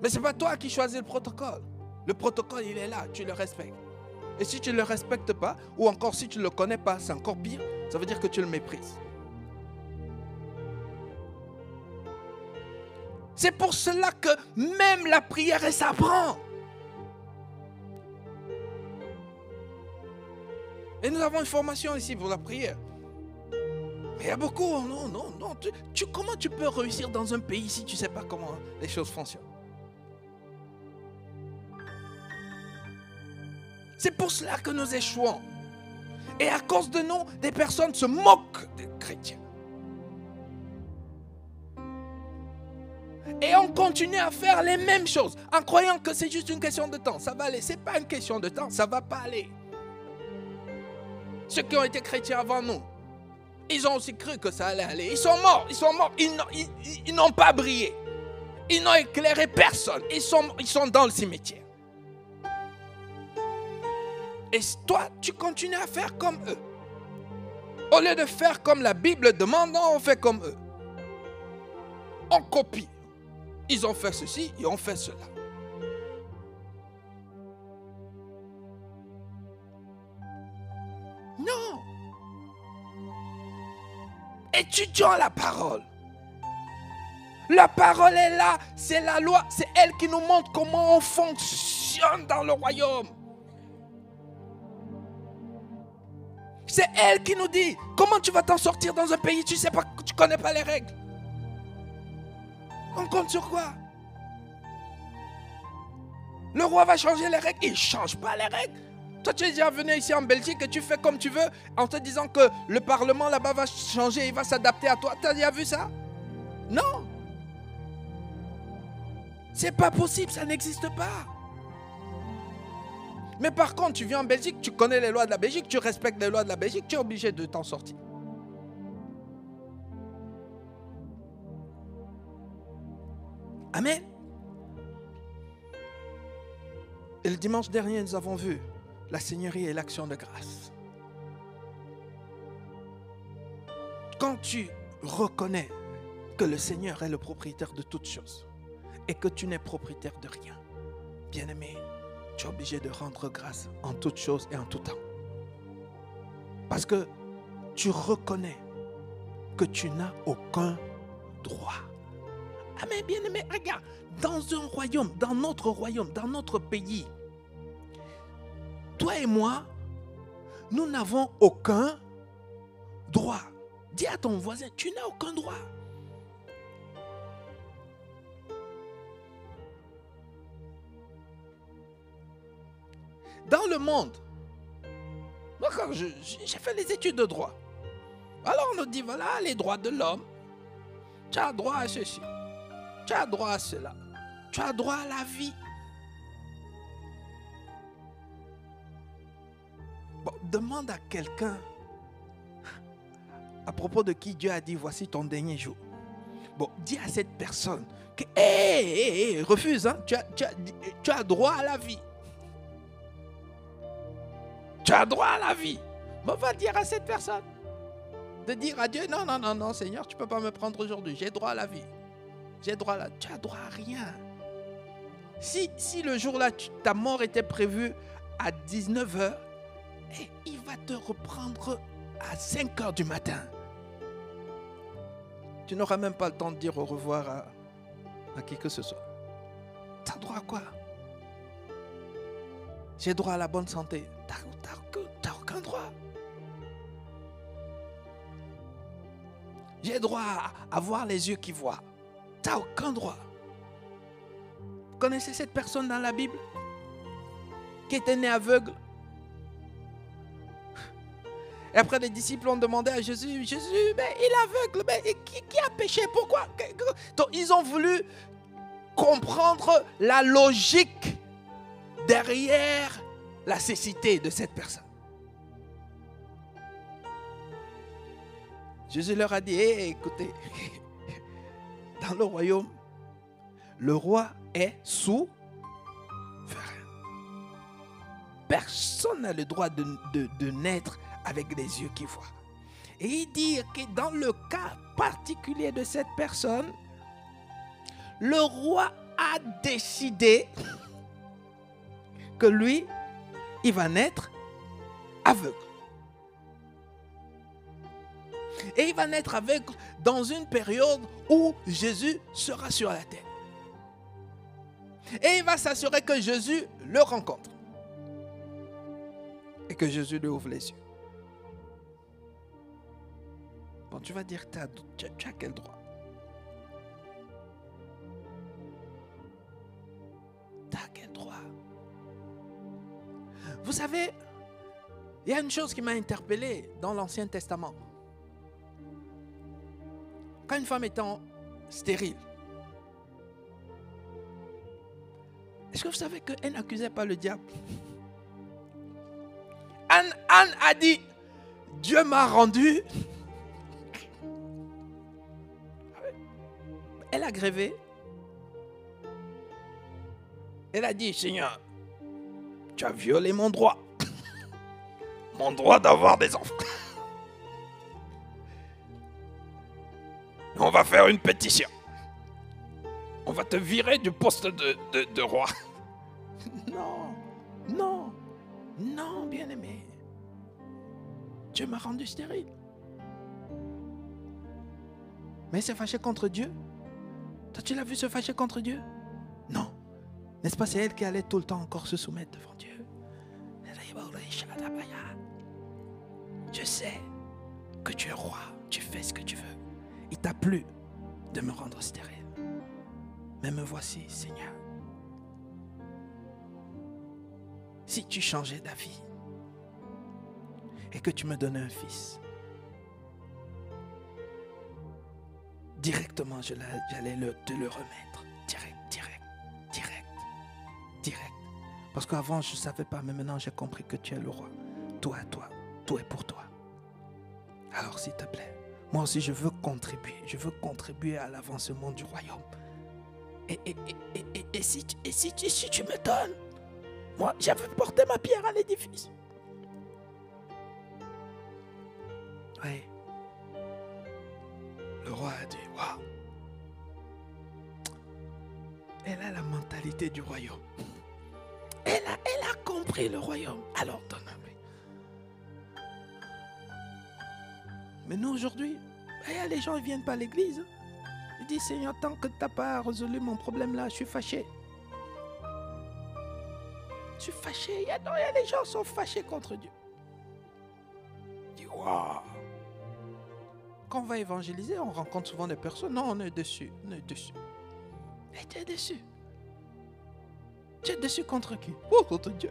Mais ce n'est pas toi qui choisis le protocole. Le protocole, il est là, tu le respectes. Et si tu ne le respectes pas, ou encore si tu ne le connais pas, c'est encore pire, ça veut dire que tu le méprises. C'est pour cela que même la prière, elle s'apprend. Et nous avons une formation ici pour la prière. Mais il y a beaucoup, non. Comment tu peux réussir dans un pays si tu ne sais pas comment les choses fonctionnent? C'est pour cela que nous échouons. Et à cause de nous, des personnes se moquent des chrétiens. Et on continue à faire les mêmes choses en croyant que c'est juste une question de temps. Ça va aller. Ce n'est pas une question de temps, ça ne va pas aller. Ceux qui ont été chrétiens avant nous, ils ont aussi cru que ça allait aller. Ils sont morts. Ils n'ont pas brillé. Ils n'ont éclairé personne. Ils sont dans le cimetière. Et toi, tu continues à faire comme eux. Au lieu de faire comme la Bible demande, non, on fait comme eux. On copie. Ils ont fait ceci, ils ont fait cela. Non. Étudions la parole. La parole est là, c'est la loi, c'est elle qui nous montre comment on fonctionne dans le royaume. C'est elle qui nous dit comment tu vas t'en sortir dans un pays, tu sais pas, tu connais pas les règles. On compte sur quoi? Le roi va changer les règles, il ne change pas les règles. Toi, tu es déjà venu ici en Belgique et tu fais comme tu veux en te disant que le Parlement là-bas va changer, il va s'adapter à toi. Tu as déjà vu ça? Non. C'est pas possible, ça n'existe pas. Mais par contre, tu viens en Belgique, tu connais les lois de la Belgique, tu respectes les lois de la Belgique, tu es obligé de t'en sortir. Amen. Et le dimanche dernier, nous avons vu la Seigneurie et l'action de grâce. Quand tu reconnais que le Seigneur est le propriétaire de toutes choses et que tu n'es propriétaire de rien, bien-aimé, tu es obligé de rendre grâce en toutes choses et en tout temps. Parce que tu reconnais que tu n'as aucun droit. Ah mais bien-aimé, regarde, dans un royaume, dans notre pays, toi et moi, nous n'avons aucun droit. Dis à ton voisin, tu n'as aucun droit. Dans le monde, moi quand j'ai fait les études de droit, alors on nous dit, voilà les droits de l'homme, tu as droit à ceci, tu as droit à cela, tu as droit à la vie. Bon, demande à quelqu'un à propos de qui Dieu a dit, voici ton dernier jour. Bon, dis à cette personne que, refuse, hein, tu as droit à la vie. Tu as droit à la vie. On va dire à cette personne de dire à Dieu, non, Seigneur, tu ne peux pas me prendre aujourd'hui. J'ai droit à la vie. J'ai droit à la... Tu n'as droit à rien. Si le jour-là, ta mort était prévue à 19h, il va te reprendre à 5h du matin. Tu n'auras même pas le temps de dire au revoir à qui que ce soit. Tu as droit à quoi? J'ai droit à la bonne santé. Tu n'as aucun droit. J'ai droit à avoir les yeux qui voient. Tu n'as aucun droit. Vous connaissez cette personne dans la Bible qui était née aveugle? Et après les disciples ont demandé à Jésus, mais il est aveugle, mais qui a péché? Pourquoi? Donc ils ont voulu comprendre la logique derrière la cécité de cette personne. Jésus leur a dit, écoutez, dans le royaume, le roi est souverain. Personne n'a le droit de naître avec les yeux qui voient. Et il dit que dans le cas particulier de cette personne, le roi a décidé que lui, il va naître aveugle. Et il va naître aveugle dans une période où Jésus sera sur la terre. Et il va s'assurer que Jésus le rencontre. Et que Jésus lui ouvre les yeux. Bon, tu vas dire, tu as quel droit? Tu as quel droit? Vous savez, il y a une chose qui m'a interpellé dans l'Ancien Testament. Quand une femme était stérile, est-ce que vous savez qu'elle n'accusait pas le diable? Anne a dit, Dieu m'a rendu. Elle a grévé. Elle a dit, Seigneur, tu as violé mon droit. Mon droit d'avoir des enfants. On va faire une pétition. On va te virer du poste de roi. Non, bien-aimé. Dieu m'a rendu stérile. Mais il s'est fâché contre Dieu. Toi, tu l'as vu se fâcher contre Dieu? Non. N'est-ce pas, c'est elle qui allait tout le temps encore se soumettre devant Dieu? Je sais que tu es roi. Tu fais ce que tu veux. Il t'a plu de me rendre stérile. Mais me voici, Seigneur. Si tu changeais d'avis et que tu me donnais un fils, directement j'allais te le remettre. Direct. Parce qu'avant je ne savais pas, mais maintenant j'ai compris que tu es le roi. Toi, tout est pour toi. Alors s'il te plaît, moi aussi je veux contribuer à l'avancement du royaume. Et si tu me donnes Moi, j'avais porté ma pierre à l'édifice. Oui. Le roi a dit, waouh. Elle a la mentalité du royaume. Elle a compris le royaume. Alors donne-lui. Mais nous aujourd'hui, les gens ne viennent pas à l'église. Ils disent, Seigneur, tant que tu n'as pas résolu mon problème là, je suis fâché. Je suis fâché. Il y a des gens qui sont fâchés contre Dieu. Je dis, waouh. Quand on va évangéliser, on rencontre souvent des personnes. Non, on est déçus. On est déçus. Et tu es déçu. Tu es déçu contre qui? Oh, contre Dieu.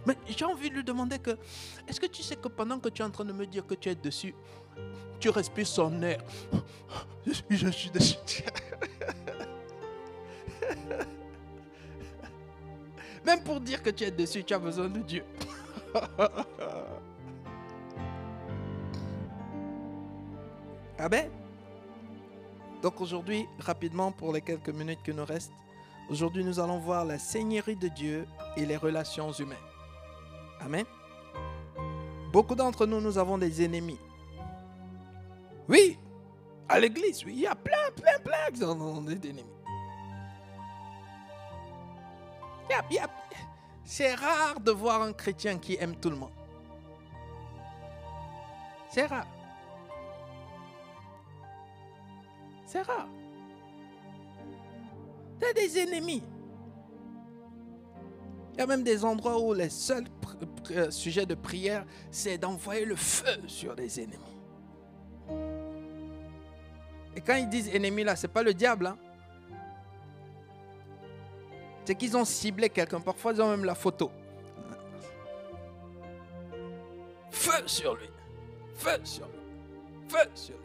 Mais j'ai envie de lui demander que, est-ce que tu sais que pendant que tu es en train de me dire que tu es déçu, tu respires son air. Je suis déçu. Même pour dire que tu es déçu, tu as besoin de Dieu. Amen. Donc aujourd'hui, rapidement pour les quelques minutes qui nous restent, aujourd'hui nous allons voir la seigneurie de Dieu et les relations humaines. Amen. Beaucoup d'entre nous, nous avons des ennemis. Oui, à l'église, oui, il y a plein d'ennemis. C'est rare de voir un chrétien qui aime tout le monde. C'est rare. C'est rare. Tu as des ennemis. Il y a même des endroits où les seuls sujets de prière, c'est d'envoyer le feu sur les ennemis. Et quand ils disent ennemis là, ce n'est pas le diable. Hein? C'est qu'ils ont ciblé quelqu'un. Parfois, ils ont même la photo. Feu sur lui. Feu sur lui. Feu sur lui.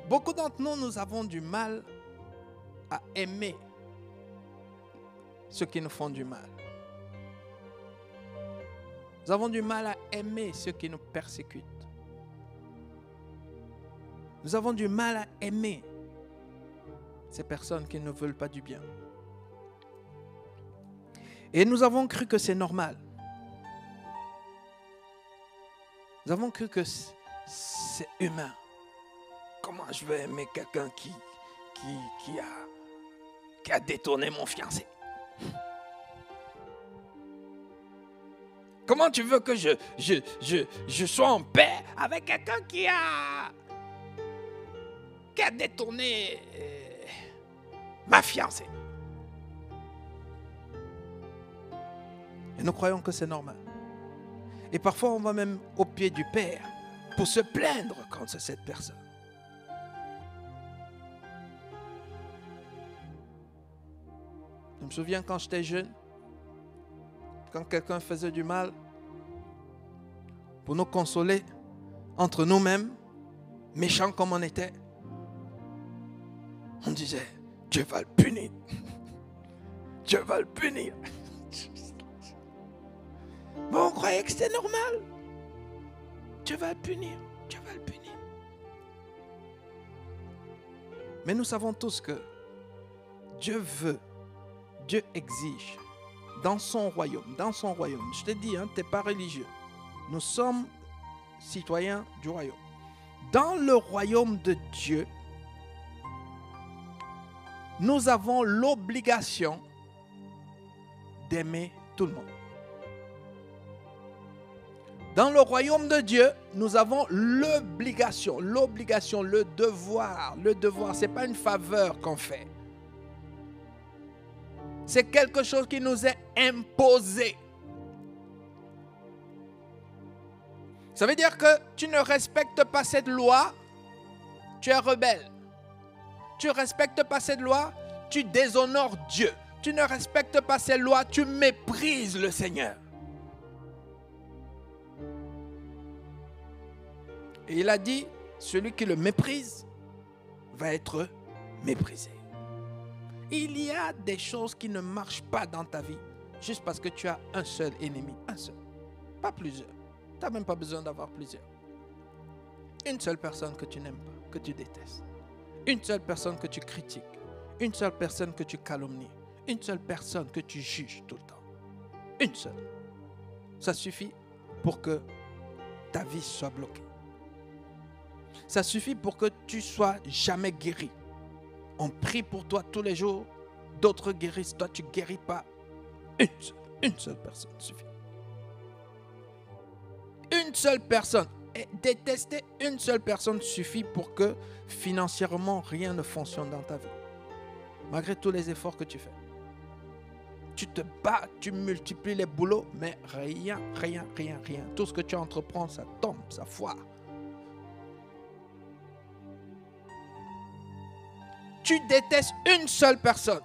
Beaucoup d'entre nous, nous avons du mal à aimer ceux qui nous font du mal. Nous avons du mal à aimer ceux qui nous persécutent. Nous avons du mal à aimer ces personnes qui ne veulent pas du bien. Et nous avons cru que c'est normal. Nous avons cru que c'est humain. Comment je vais aimer quelqu'un qui a détourné mon fiancé? Comment tu veux que je sois en paix avec quelqu'un qui a détourné ma fiancée? Et nous croyons que c'est normal. Et parfois, on va même au pied du Père pour se plaindre contre cette personne. Je me souviens quand j'étais jeune, quand quelqu'un faisait du mal, pour nous consoler entre nous-mêmes, méchants comme on était, on disait, Dieu va le punir. Dieu va le punir. Mais on croyait que c'était normal. Dieu va le punir. Dieu va le punir. Mais nous savons tous que Dieu veut, Dieu exige dans son royaume. Je te dis, tu n'es pas religieux. Nous sommes citoyens du royaume. Dans le royaume de Dieu, nous avons l'obligation d'aimer tout le monde. Dans le royaume de Dieu, nous avons l'obligation, le devoir. Le devoir, ce n'est pas une faveur qu'on fait. C'est quelque chose qui nous est imposé. Ça veut dire que tu ne respectes pas cette loi, tu es rebelle. Tu ne respectes pas cette loi, tu déshonores Dieu. Tu ne respectes pas cette loi, tu méprises le Seigneur. Et il a dit, celui qui le méprise va être méprisé. Il y a des choses qui ne marchent pas dans ta vie juste parce que tu as un seul ennemi, un seul, pas plusieurs. Tu n'as même pas besoin d'avoir plusieurs. Une seule personne que tu n'aimes pas, que tu détestes. Une seule personne que tu critiques. Une seule personne que tu calomnies. Une seule personne que tu juges tout le temps. Une seule. Ça suffit pour que ta vie soit bloquée. Ça suffit pour que tu sois jamais guéri. On prie pour toi tous les jours. D'autres guérissent. Toi, tu ne guéris pas. Une seule personne suffit. Une seule personne. Et détester une seule personne suffit pour que financièrement rien ne fonctionne dans ta vie. Malgré tous les efforts que tu fais. Tu te bats, tu multiplies les boulots, mais rien. Tout ce que tu entreprends, ça tombe, ça foire. Tu détestes une seule personne.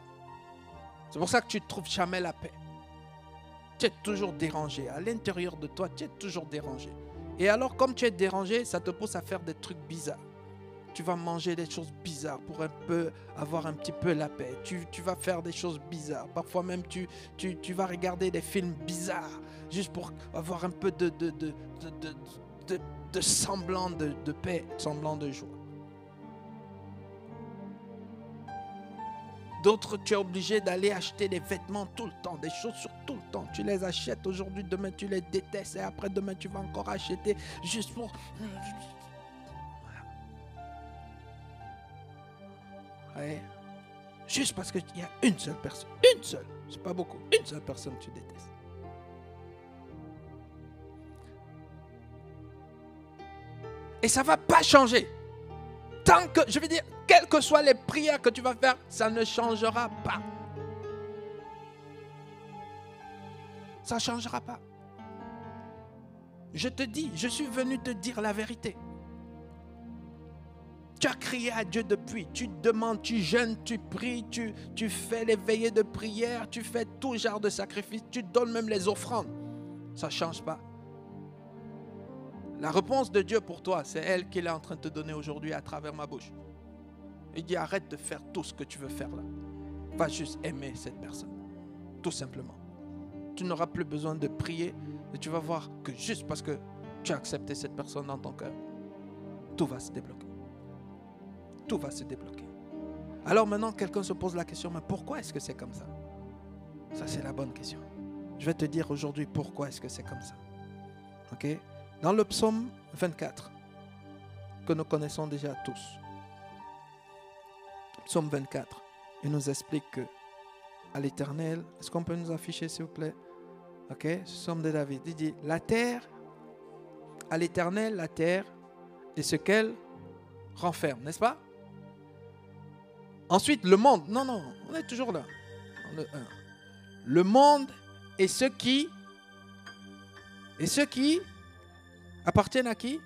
C'est pour ça que tu ne trouves jamais la paix. Tu es toujours dérangé. À l'intérieur de toi, tu es toujours dérangé. Et alors, comme tu es dérangé, ça te pousse à faire des trucs bizarres. Tu vas manger des choses bizarres pour avoir un petit peu la paix. Tu vas faire des choses bizarres. Parfois même, tu vas regarder des films bizarres juste pour avoir un peu de semblant de paix, semblant de joie. D'autres, tu es obligé d'aller acheter des vêtements tout le temps, des chaussures tout le temps. Tu les achètes aujourd'hui, demain tu les détestes et après demain tu vas encore acheter juste pour... Ouais. Juste parce qu'il y a une seule personne. Une seule. C'est pas beaucoup. Une seule personne que tu détestes. Et ça ne va pas changer. Tant que, je veux dire, quelles que soient les prières que tu vas faire, ça ne changera pas. Ça ne changera pas. Je te dis, je suis venu te dire la vérité. Tu as crié à Dieu depuis, tu demandes, tu jeûnes, tu pries, tu fais les veillées de prière, tu fais tout genre de sacrifices, tu donnes même les offrandes. Ça ne change pas. La réponse de Dieu pour toi, c'est elle qu'il est en train de te donner aujourd'hui à travers ma bouche. Il dit arrête de faire tout ce que tu veux faire là. Va juste aimer cette personne. Tout simplement. Tu n'auras plus besoin de prier et tu vas voir que juste parce que tu as accepté cette personne dans ton cœur, tout va se débloquer. Tout va se débloquer. Alors maintenant, quelqu'un se pose la question, mais pourquoi est-ce que c'est comme ça? Ça, c'est la bonne question. Je vais te dire aujourd'hui pourquoi est-ce que c'est comme ça. Ok? Dans le psaume 24, que nous connaissons déjà tous, psaume 24, il nous explique que à l'Éternel, est-ce qu'on peut nous afficher s'il vous plaît? Ok, psaume de David, il dit, la terre, à l'Éternel, la terre et ce qu'elle renferme, n'est-ce pas? Ensuite, le monde, non, on est toujours là. Le monde et ceux qui appartiennent à qui?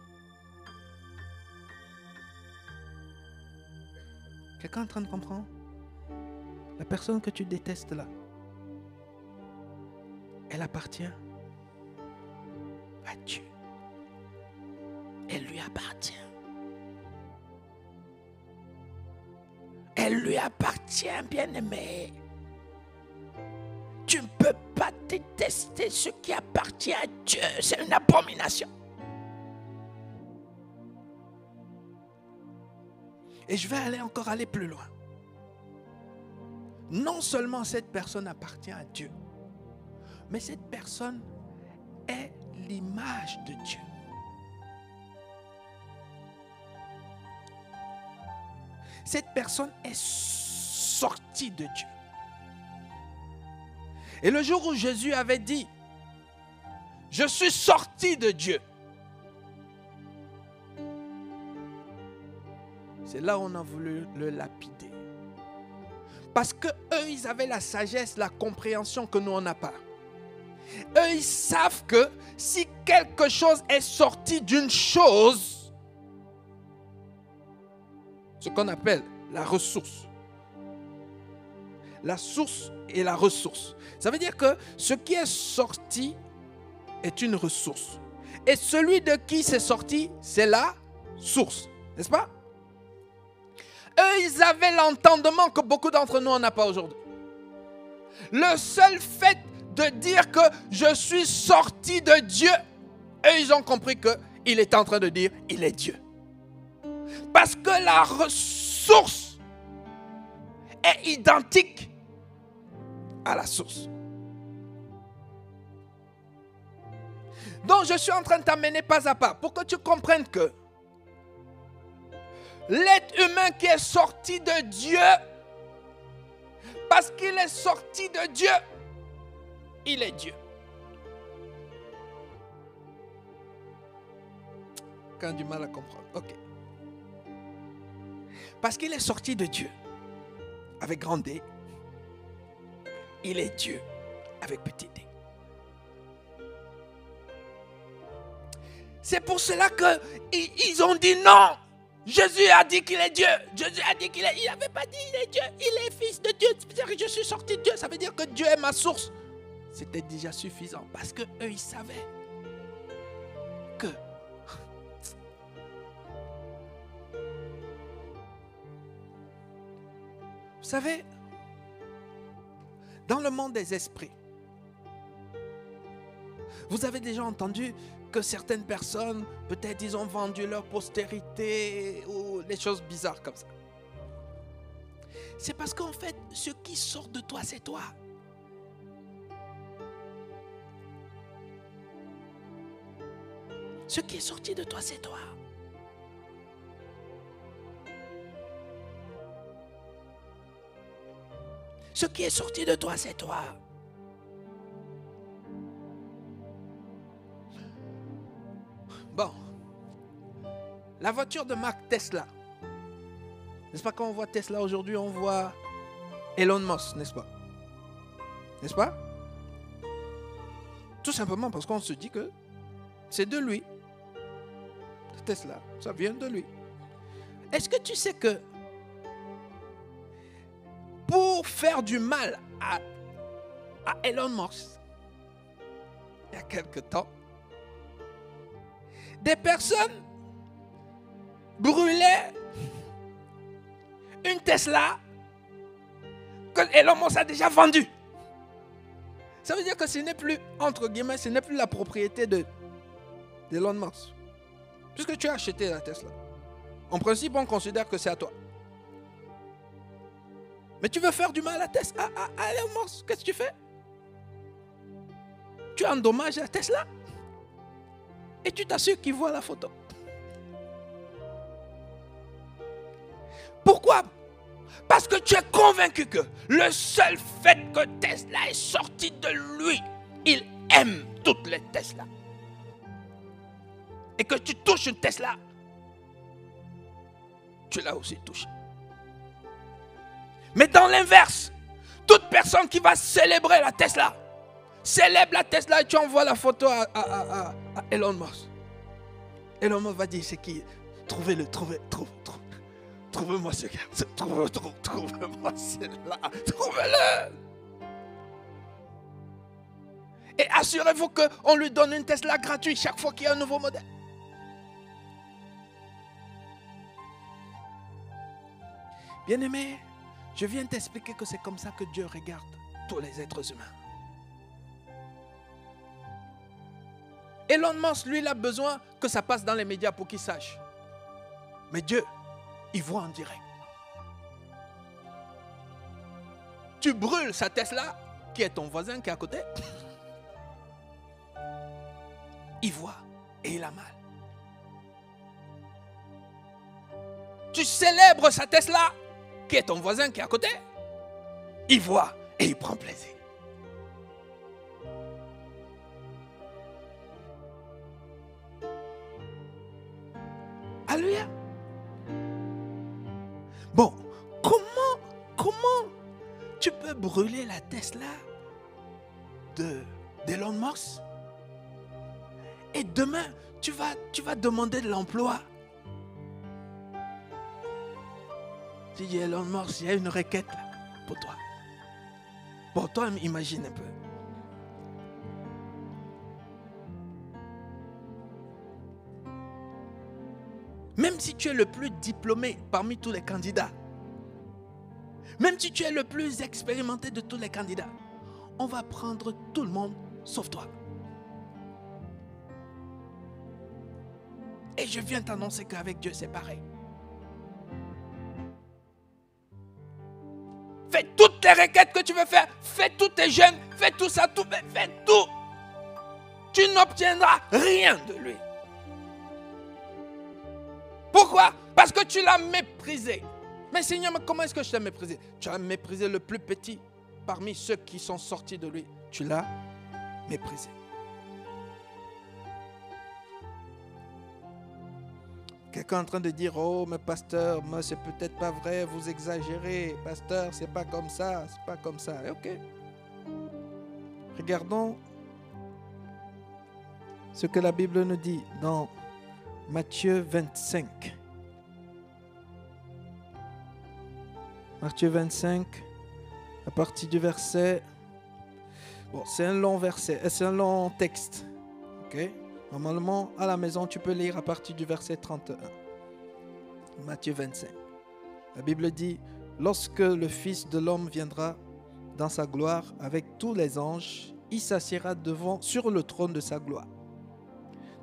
Quelqu'un est en train de comprendre? La personne que tu détestes là, elle appartient à Dieu. Elle lui appartient. Elle lui appartient, bien-aimé. Tu ne peux pas détester ce qui appartient à Dieu. C'est une abomination. Et je vais encore aller plus loin. Non seulement cette personne appartient à Dieu, mais cette personne est l'image de Dieu. Cette personne est sortie de Dieu. Et le jour où Jésus avait dit, je suis sorti de Dieu, c'est là où on a voulu le lapider. Parce que eux, ils avaient la sagesse, la compréhension que nous, on n'a pas. Eux, ils savent que si quelque chose est sorti d'une chose, ce qu'on appelle la ressource. La source et la ressource. Ça veut dire que ce qui est sorti est une ressource. Et celui de qui c'est sorti, c'est la source. N'est-ce pas? Eux, ils avaient l'entendement que beaucoup d'entre nous, on n'a pas aujourd'hui. Le seul fait de dire que je suis sorti de Dieu, eux, ils ont compris qu'il est en train de dire il est Dieu. Parce que la ressource est identique à la source. Donc je suis en train de t'amener pas à pas pour que tu comprennes que l'être humain qui est sorti de Dieu, parce qu'il est sorti de Dieu, il est Dieu. Quand on a du mal à comprendre. Ok. Parce qu'il est sorti de Dieu avec grand D, il est Dieu avec petit d. C'est pour cela qu'ils ont dit non. Jésus a dit qu'il est Dieu. Jésus a dit qu'il est... Il n'avait pas dit qu'il est Dieu. Il est fils de Dieu. C'est-à-dire que je suis sorti de Dieu. Ça veut dire que Dieu est ma source. C'était déjà suffisant. Parce qu'eux, ils savaient que... Vous savez, dans le monde des esprits, vous avez déjà entendu que certaines personnes, peut-être ils ont vendu leur postérité ou des choses bizarres comme ça. C'est parce qu'en fait, ce qui sort de toi, c'est toi. Ce qui est sorti de toi, c'est toi. Ce qui est sorti de toi, c'est toi. Bon, la voiture de marque Tesla. N'est-ce pas, quand on voit Tesla aujourd'hui, on voit Elon Musk, n'est-ce pas? N'est-ce pas? Tout simplement parce qu'on se dit que c'est de lui. Tesla, ça vient de lui. Est-ce que tu sais que pour faire du mal à Elon Musk, il y a quelque temps, des personnes brûlaient une Tesla que Elon Musk a déjà vendue. Ça veut dire que ce n'est plus, entre guillemets, ce n'est plus la propriété d'Elon Musk. Puisque tu as acheté la Tesla. En principe, on considère que c'est à toi. Mais tu veux faire du mal à Tesla, à Elon Musk, qu'est-ce que tu fais? Tu endommages la Tesla et tu t'assures qu'il voit la photo. Pourquoi? Parce que tu es convaincu que le seul fait que Tesla est sorti de lui, il aime toutes les Tesla. Et que tu touches une Tesla, tu l'as aussi touché. Mais dans l'inverse, toute personne qui va célébrer la Tesla, célèbre la Tesla et tu envoies la photo à Elon Musk. Elon Musk va dire, c'est qui? Trouvez-le, trouvez-moi ce gars, trouvez-moi celui-là, trouvez-le. Et assurez-vous qu'on lui donne une Tesla gratuite chaque fois qu'il y a un nouveau modèle. Bien-aimé, je viens t'expliquer que c'est comme ça que Dieu regarde tous les êtres humains. Elon Musk, lui, il a besoin que ça passe dans les médias pour qu'il sache. Mais Dieu, il voit en direct. Tu brûles sa Tesla, qui est ton voisin qui est à côté. Il voit et il a mal. Tu célèbres sa Tesla, qui est ton voisin qui est à côté. Il voit et il prend plaisir. Alléluia. Bon, comment tu peux brûler la Tesla d'Elon Musk et demain tu vas demander de l'emploi? Tu dis Elon Musk, il y a une requête là pour toi. Bon, toi imagine un peu. Même si tu es le plus diplômé parmi tous les candidats, même si tu es le plus expérimenté de tous les candidats, on va prendre tout le monde sauf toi. Et je viens t'annoncer qu'avec Dieu c'est pareil. Fais toute toutes les requêtes que tu veux faire, fais tous tes jeûnes, fais tout ça, fais tout. Tu n'obtiendras rien de lui. Pourquoi? Parce que tu l'as méprisé. Mais Seigneur, comment est-ce que je t'ai méprisé? Tu as méprisé le plus petit parmi ceux qui sont sortis de lui. Tu l'as méprisé. Quelqu'un est en train de dire, oh, mais pasteur, moi, c'est peut-être pas vrai, vous exagérez. Pasteur, c'est pas comme ça, c'est pas comme ça. Ok. Regardons ce que la Bible nous dit dans Matthieu 25. Matthieu 25, à partir du verset... Bon, c'est un long verset, c'est un long texte. Ok? Normalement, à la maison, tu peux lire à partir du verset 31. Matthieu 25. La Bible dit, lorsque le Fils de l'homme viendra dans sa gloire avec tous les anges, il s'assiera sur le trône de sa gloire.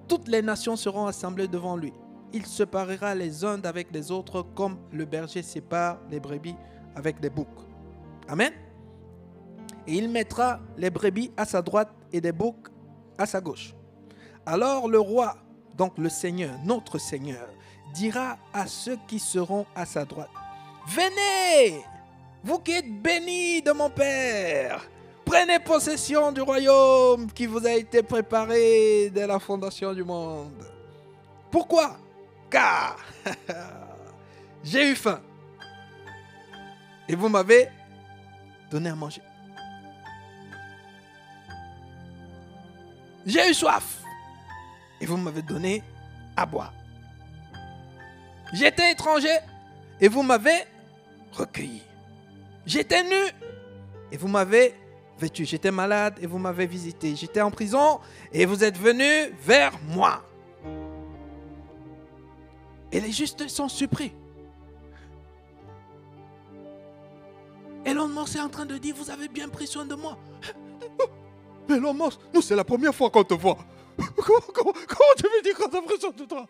Toutes les nations seront assemblées devant lui. Il séparera les uns d'avec les autres comme le berger sépare les brebis avec les boucs. Amen. Et il mettra les brebis à sa droite et les boucs à sa gauche. Alors le roi, donc le Seigneur, notre Seigneur, dira à ceux qui seront à sa droite, « Venez, vous qui êtes bénis de mon Père, prenez possession du royaume qui vous a été préparé dès la fondation du monde. » Pourquoi? Car j'ai eu faim et vous m'avez donné à manger. J'ai eu soif et vous m'avez donné à boire. J'étais étranger et vous m'avez recueilli. J'étais nu et vous m'avez vêtu. J'étais malade et vous m'avez visité. J'étais en prison et vous êtes venus vers moi. Et les justes sont surpris. Elon Musk est en train de dire, vous avez bien pris soin de moi. Mais Elon Musk, nous c'est la première fois qu'on te voit. Comment tu veux dire qu'on a pris soin de toi?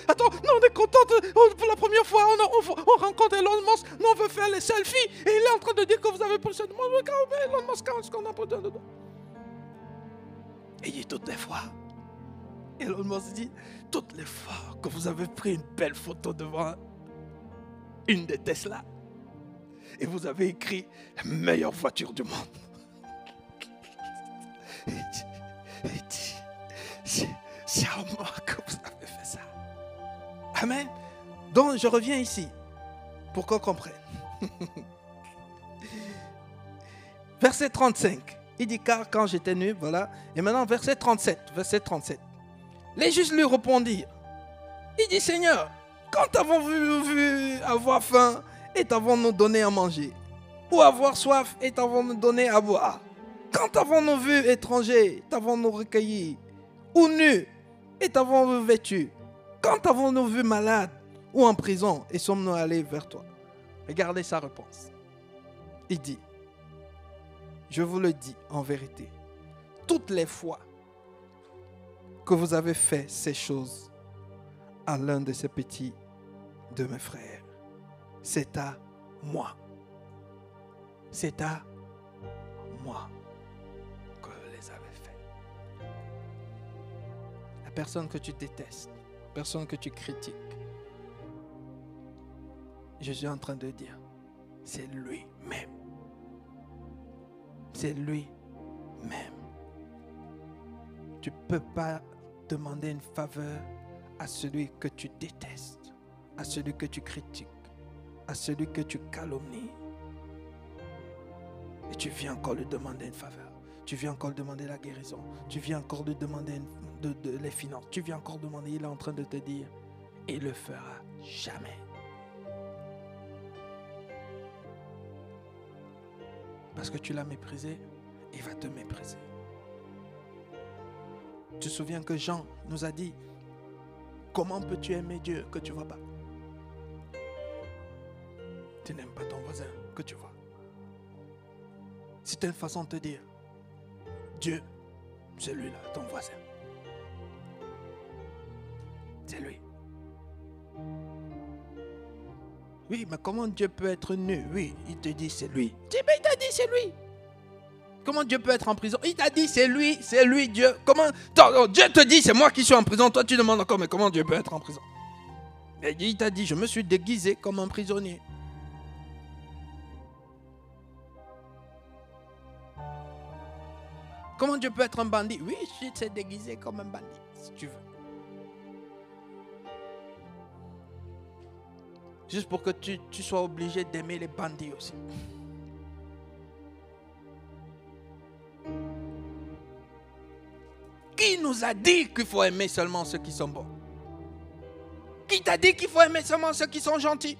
Attends, nous on est contents pour la première fois, on rencontre Elon Musk, nous on veut faire les selfies et il est en train de dire que vous avez pris soin de moi. Mais Elon Musk, quand est-ce qu'on a pris soin de toi? Et il dit toutes les fois. Elon Musk dit, toutes les fois que vous avez pris une belle photo devant une des Tesla et vous avez écrit la meilleure voiture du monde. C'est à moi que vous avez fait ça. Amen. Donc je reviens ici pour qu'on comprenne. Verset 35. Il dit car quand j'étais nu, voilà. Et maintenant verset 37. Les justes lui répondirent. Il dit Seigneur, quand avons-nous vu avoir faim et t'avons-nous donné à manger? Ou avoir soif et t'avons-nous donné à boire? Quand avons-nous vu étranger, t'avons-nous recueilli? Ou nu et t'avons-nous vêtu? Quand avons-nous vu malade ou en prison et sommes-nous allés vers toi? Regardez sa réponse. Il dit, je vous le dis en vérité, toutes les fois que vous avez fait ces choses à l'un de ces petits de mes frères, c'est à moi. C'est à moi que vous les avez fait. La personne que tu détestes, la personne que tu critiques, Jésus est en train de dire, c'est lui-même. C'est lui-même. Tu ne peux pas demander une faveur à celui que tu détestes, à celui que tu critiques, à celui que tu calomnies. Et tu viens encore lui demander une faveur. Tu viens encore lui demander la guérison. Tu viens encore lui demander les finances. Tu viens encore demander, il est en train de te dire, il ne le fera jamais. Parce que tu l'as méprisé, il va te mépriser. Tu te souviens que Jean nous a dit, comment peux-tu aimer Dieu que tu ne vois pas? Tu n'aimes pas ton voisin que tu vois. C'est une façon de te dire, Dieu, c'est lui là, ton voisin. C'est lui. Oui, mais comment Dieu peut être nu? Oui, il te dit c'est lui. Tu dis, mais il t'a dit c'est lui. Comment Dieu peut être en prison? Il t'a dit c'est lui Dieu. Comment? Non, Dieu te dit c'est moi qui suis en prison. Toi tu demandes encore, mais comment Dieu peut être en prison? Et il t'a dit je me suis déguisé comme un prisonnier. Comment Dieu peut être un bandit? Oui, je sais déguiser comme un bandit, si tu veux. Juste pour que tu sois obligé d'aimer les bandits aussi. Qui nous a dit qu'il faut aimer seulement ceux qui sont bons? Qui t'a dit qu'il faut aimer seulement ceux qui sont gentils?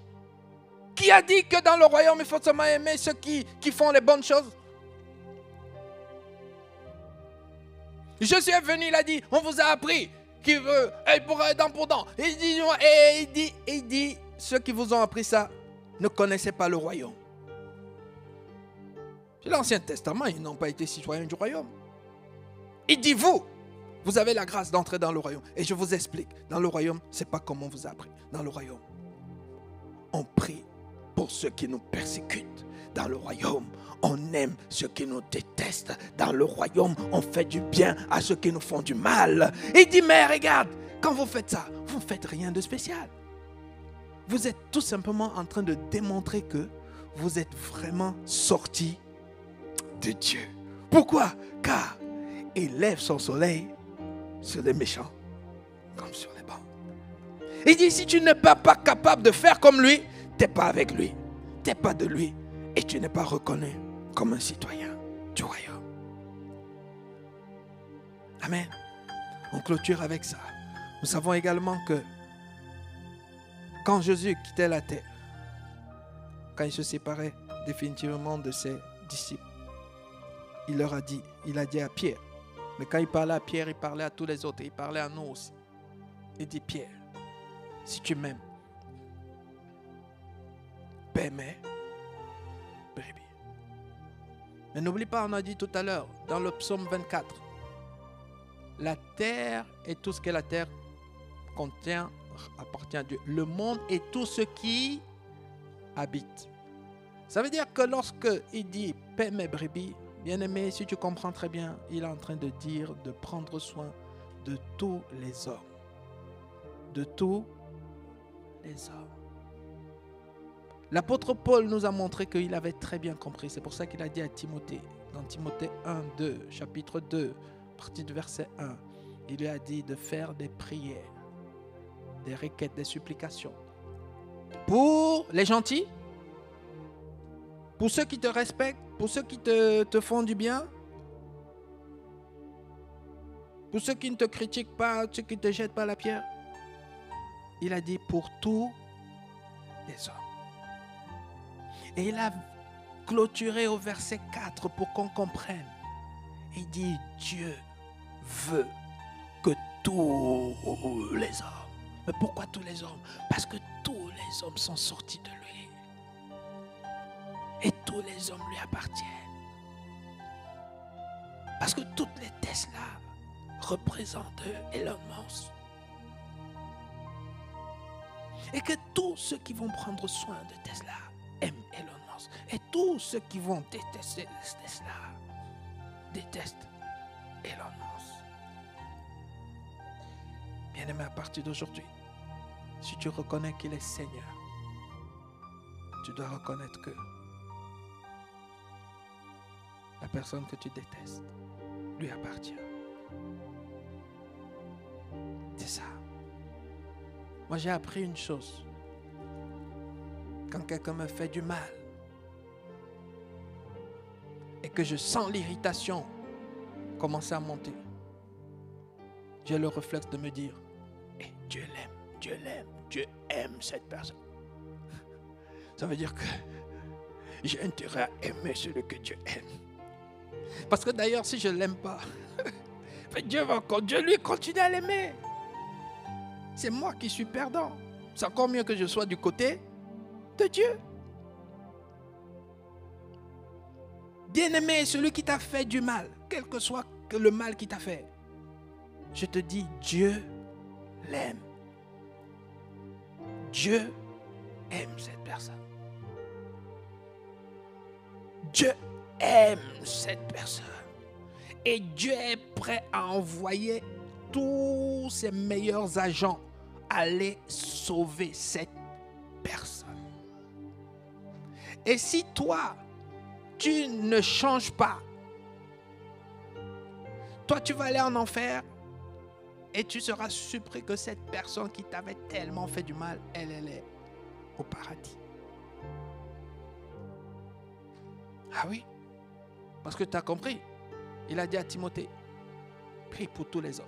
Qui a dit que dans le royaume, il faut seulement aimer ceux qui font les bonnes choses? Jésus est venu, il a dit, on vous a appris qu'il veut être pour dent pour dent. Il dit, ceux qui vous ont appris ça ne connaissaient pas le royaume. Dans l'Ancien Testament, ils n'ont pas été citoyens du royaume. Il dit, vous avez la grâce d'entrer dans le royaume. Et je vous explique, dans le royaume, ce n'est pas comme on vous a appris. Dans le royaume, on prie pour ceux qui nous persécutent. Dans le royaume, on aime ceux qui nous détestent. Dans le royaume, on fait du bien à ceux qui nous font du mal. Il dit, mais regarde, quand vous faites ça, vous ne faites rien de spécial. Vous êtes tout simplement en train de démontrer que vous êtes vraiment sortis de Dieu. Pourquoi? Car il lève son soleil sur les méchants comme sur les bons. Il dit, si tu n'es pas capable de faire comme lui, tu n'es pas avec lui, tu n'es pas de lui et tu n'es pas reconnu comme un citoyen du royaume. Amen. On clôture avec ça. Nous savons également que quand Jésus quittait la terre, quand il se séparait définitivement de ses disciples, il leur a dit, il a dit à Pierre, mais quand il parlait à Pierre, il parlait à tous les autres, il parlait à nous aussi. Il dit, Pierre, si tu m'aimes, paie mes brebis. Mais n'oublie pas, on a dit tout à l'heure, dans le psaume 24, la terre et tout ce que la terre contient appartient à Dieu. Le monde et tout ce qui habite. Ça veut dire que lorsque il dit « paie mes brebis », bien-aimé, si tu comprends très bien, il est en train de dire de prendre soin de tous les hommes. De tous les hommes. L'apôtre Paul nous a montré qu'il avait très bien compris. C'est pour ça qu'il a dit à Timothée, dans Timothée 1, 2, chapitre 2, partie du verset 1, il lui a dit de faire des prières, des requêtes, des supplications. Pour les gentils, pour ceux qui te respectent, pour ceux qui te font du bien, pour ceux qui ne te critiquent pas, ceux qui ne te jettent pas la pierre. Il a dit pour tous les hommes. Et il a clôturé au verset 4 pour qu'on comprenne. Il dit Dieu veut que tous les hommes. Mais pourquoi tous les hommes? Parce que tous les hommes sont sortis de lui. Et tous les hommes lui appartiennent. Parce que toutes les Tesla représentent Elon Musk. Et que tous ceux qui vont prendre soin de Tesla aiment Elon Musk. Et tous ceux qui vont détester Tesla détestent Elon Musk. Bien-aimé, à partir d'aujourd'hui, si tu reconnais qu'il est Seigneur, tu dois reconnaître que la personne que tu détestes lui appartient. C'est ça. Moi, j'ai appris une chose. Quand quelqu'un me fait du mal et que je sens l'irritation commencer à monter, j'ai le réflexe de me dire Dieu l'aime, Dieu l'aime, Dieu aime cette personne. Ça veut dire que j'ai intérêt à aimer celui que Dieu aime. Parce que d'ailleurs, si je ne l'aime pas, Dieu lui continue à l'aimer. C'est moi qui suis perdant. C'est encore mieux que je sois du côté de Dieu. Bien-aimé, celui qui t'a fait du mal, quel que soit le mal qu'il t'a fait, je te dis, Dieu l'aime. Dieu aime cette personne. Dieu aime cette personne. Et Dieu est prêt à envoyer tous ses meilleurs agents aller sauver cette personne. Et si toi, tu ne changes pas, toi tu vas aller en enfer et tu seras surpris que cette personne qui t'avait tellement fait du mal, elle est au paradis. Ah oui, parce que tu as compris. Il a dit à Timothée, prie pour tous les hommes.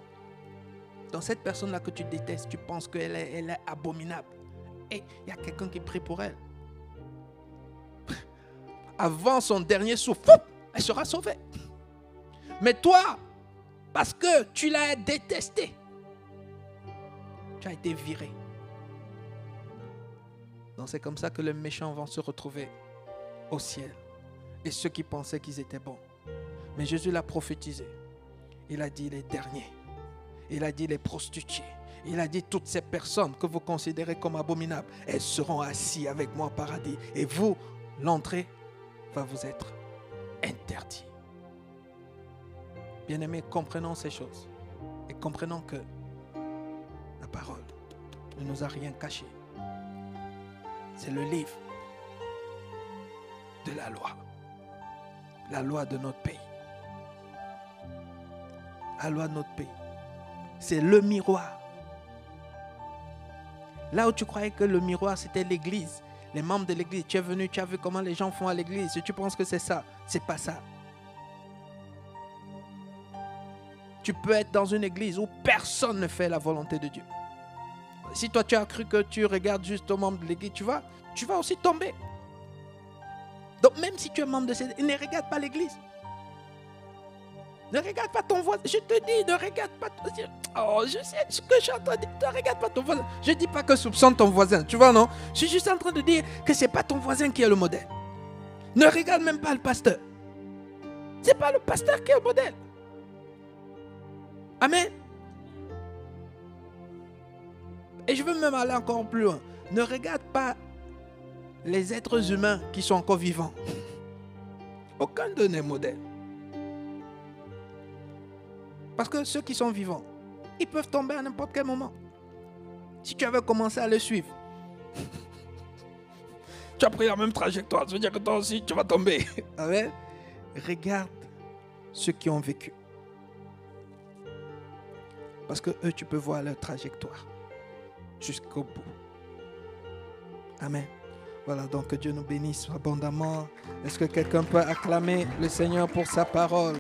Dans cette personne-là que tu détestes, tu penses qu'elle est abominable. Et il y a quelqu'un qui prie pour elle. Avant son dernier souffle, elle sera sauvée. Mais toi, parce que tu l'as détesté, tu as été viré. Donc c'est comme ça que les méchants vont se retrouver au ciel. Et ceux qui pensaient qu'ils étaient bons. Mais Jésus l'a prophétisé. Il a dit les derniers. Il a dit les prostituées. Il a dit toutes ces personnes que vous considérez comme abominables, elles seront assises avec moi au paradis. Et vous, l'entrée va vous être interdite. Bien-aimés, comprenons ces choses. Et comprenons que la parole ne nous a rien caché. C'est le livre de la loi. La loi de notre pays. La loi de notre pays. C'est le miroir. Là où tu croyais que le miroir c'était l'église, les membres de l'église, tu es venu, tu as vu comment les gens font à l'église, et tu penses que c'est ça, c'est pas ça. Tu peux être dans une église où personne ne fait la volonté de Dieu. Si toi tu as cru que tu regardes juste aux membres de l'église, tu vas aussi tomber. Donc même si tu es membre de cette église, ne regarde pas l'église. Ne regarde pas ton voisin. Je te dis, ne regarde pas. Oh, je sais ce que je suis en train de dire. Ne regarde pas ton voisin. Je ne dis pas que soupçonne ton voisin. Tu vois, non? Je suis juste en train de dire que ce n'est pas ton voisin qui est le modèle. Ne regarde même pas le pasteur. Ce n'est pas le pasteur qui est le modèle. Amen. Et je veux même aller encore plus loin. Ne regarde pas les êtres humains qui sont encore vivants. Aucun d'eux n'est modèle. Parce que ceux qui sont vivants, ils peuvent tomber à n'importe quel moment. Si tu avais commencé à les suivre, tu as pris la même trajectoire. Ça veut dire que toi aussi, tu vas tomber. Amen. Regarde ceux qui ont vécu. Parce que eux, tu peux voir leur trajectoire jusqu'au bout. Amen. Voilà, donc que Dieu nous bénisse abondamment. Est-ce que quelqu'un peut acclamer le Seigneur pour sa parole?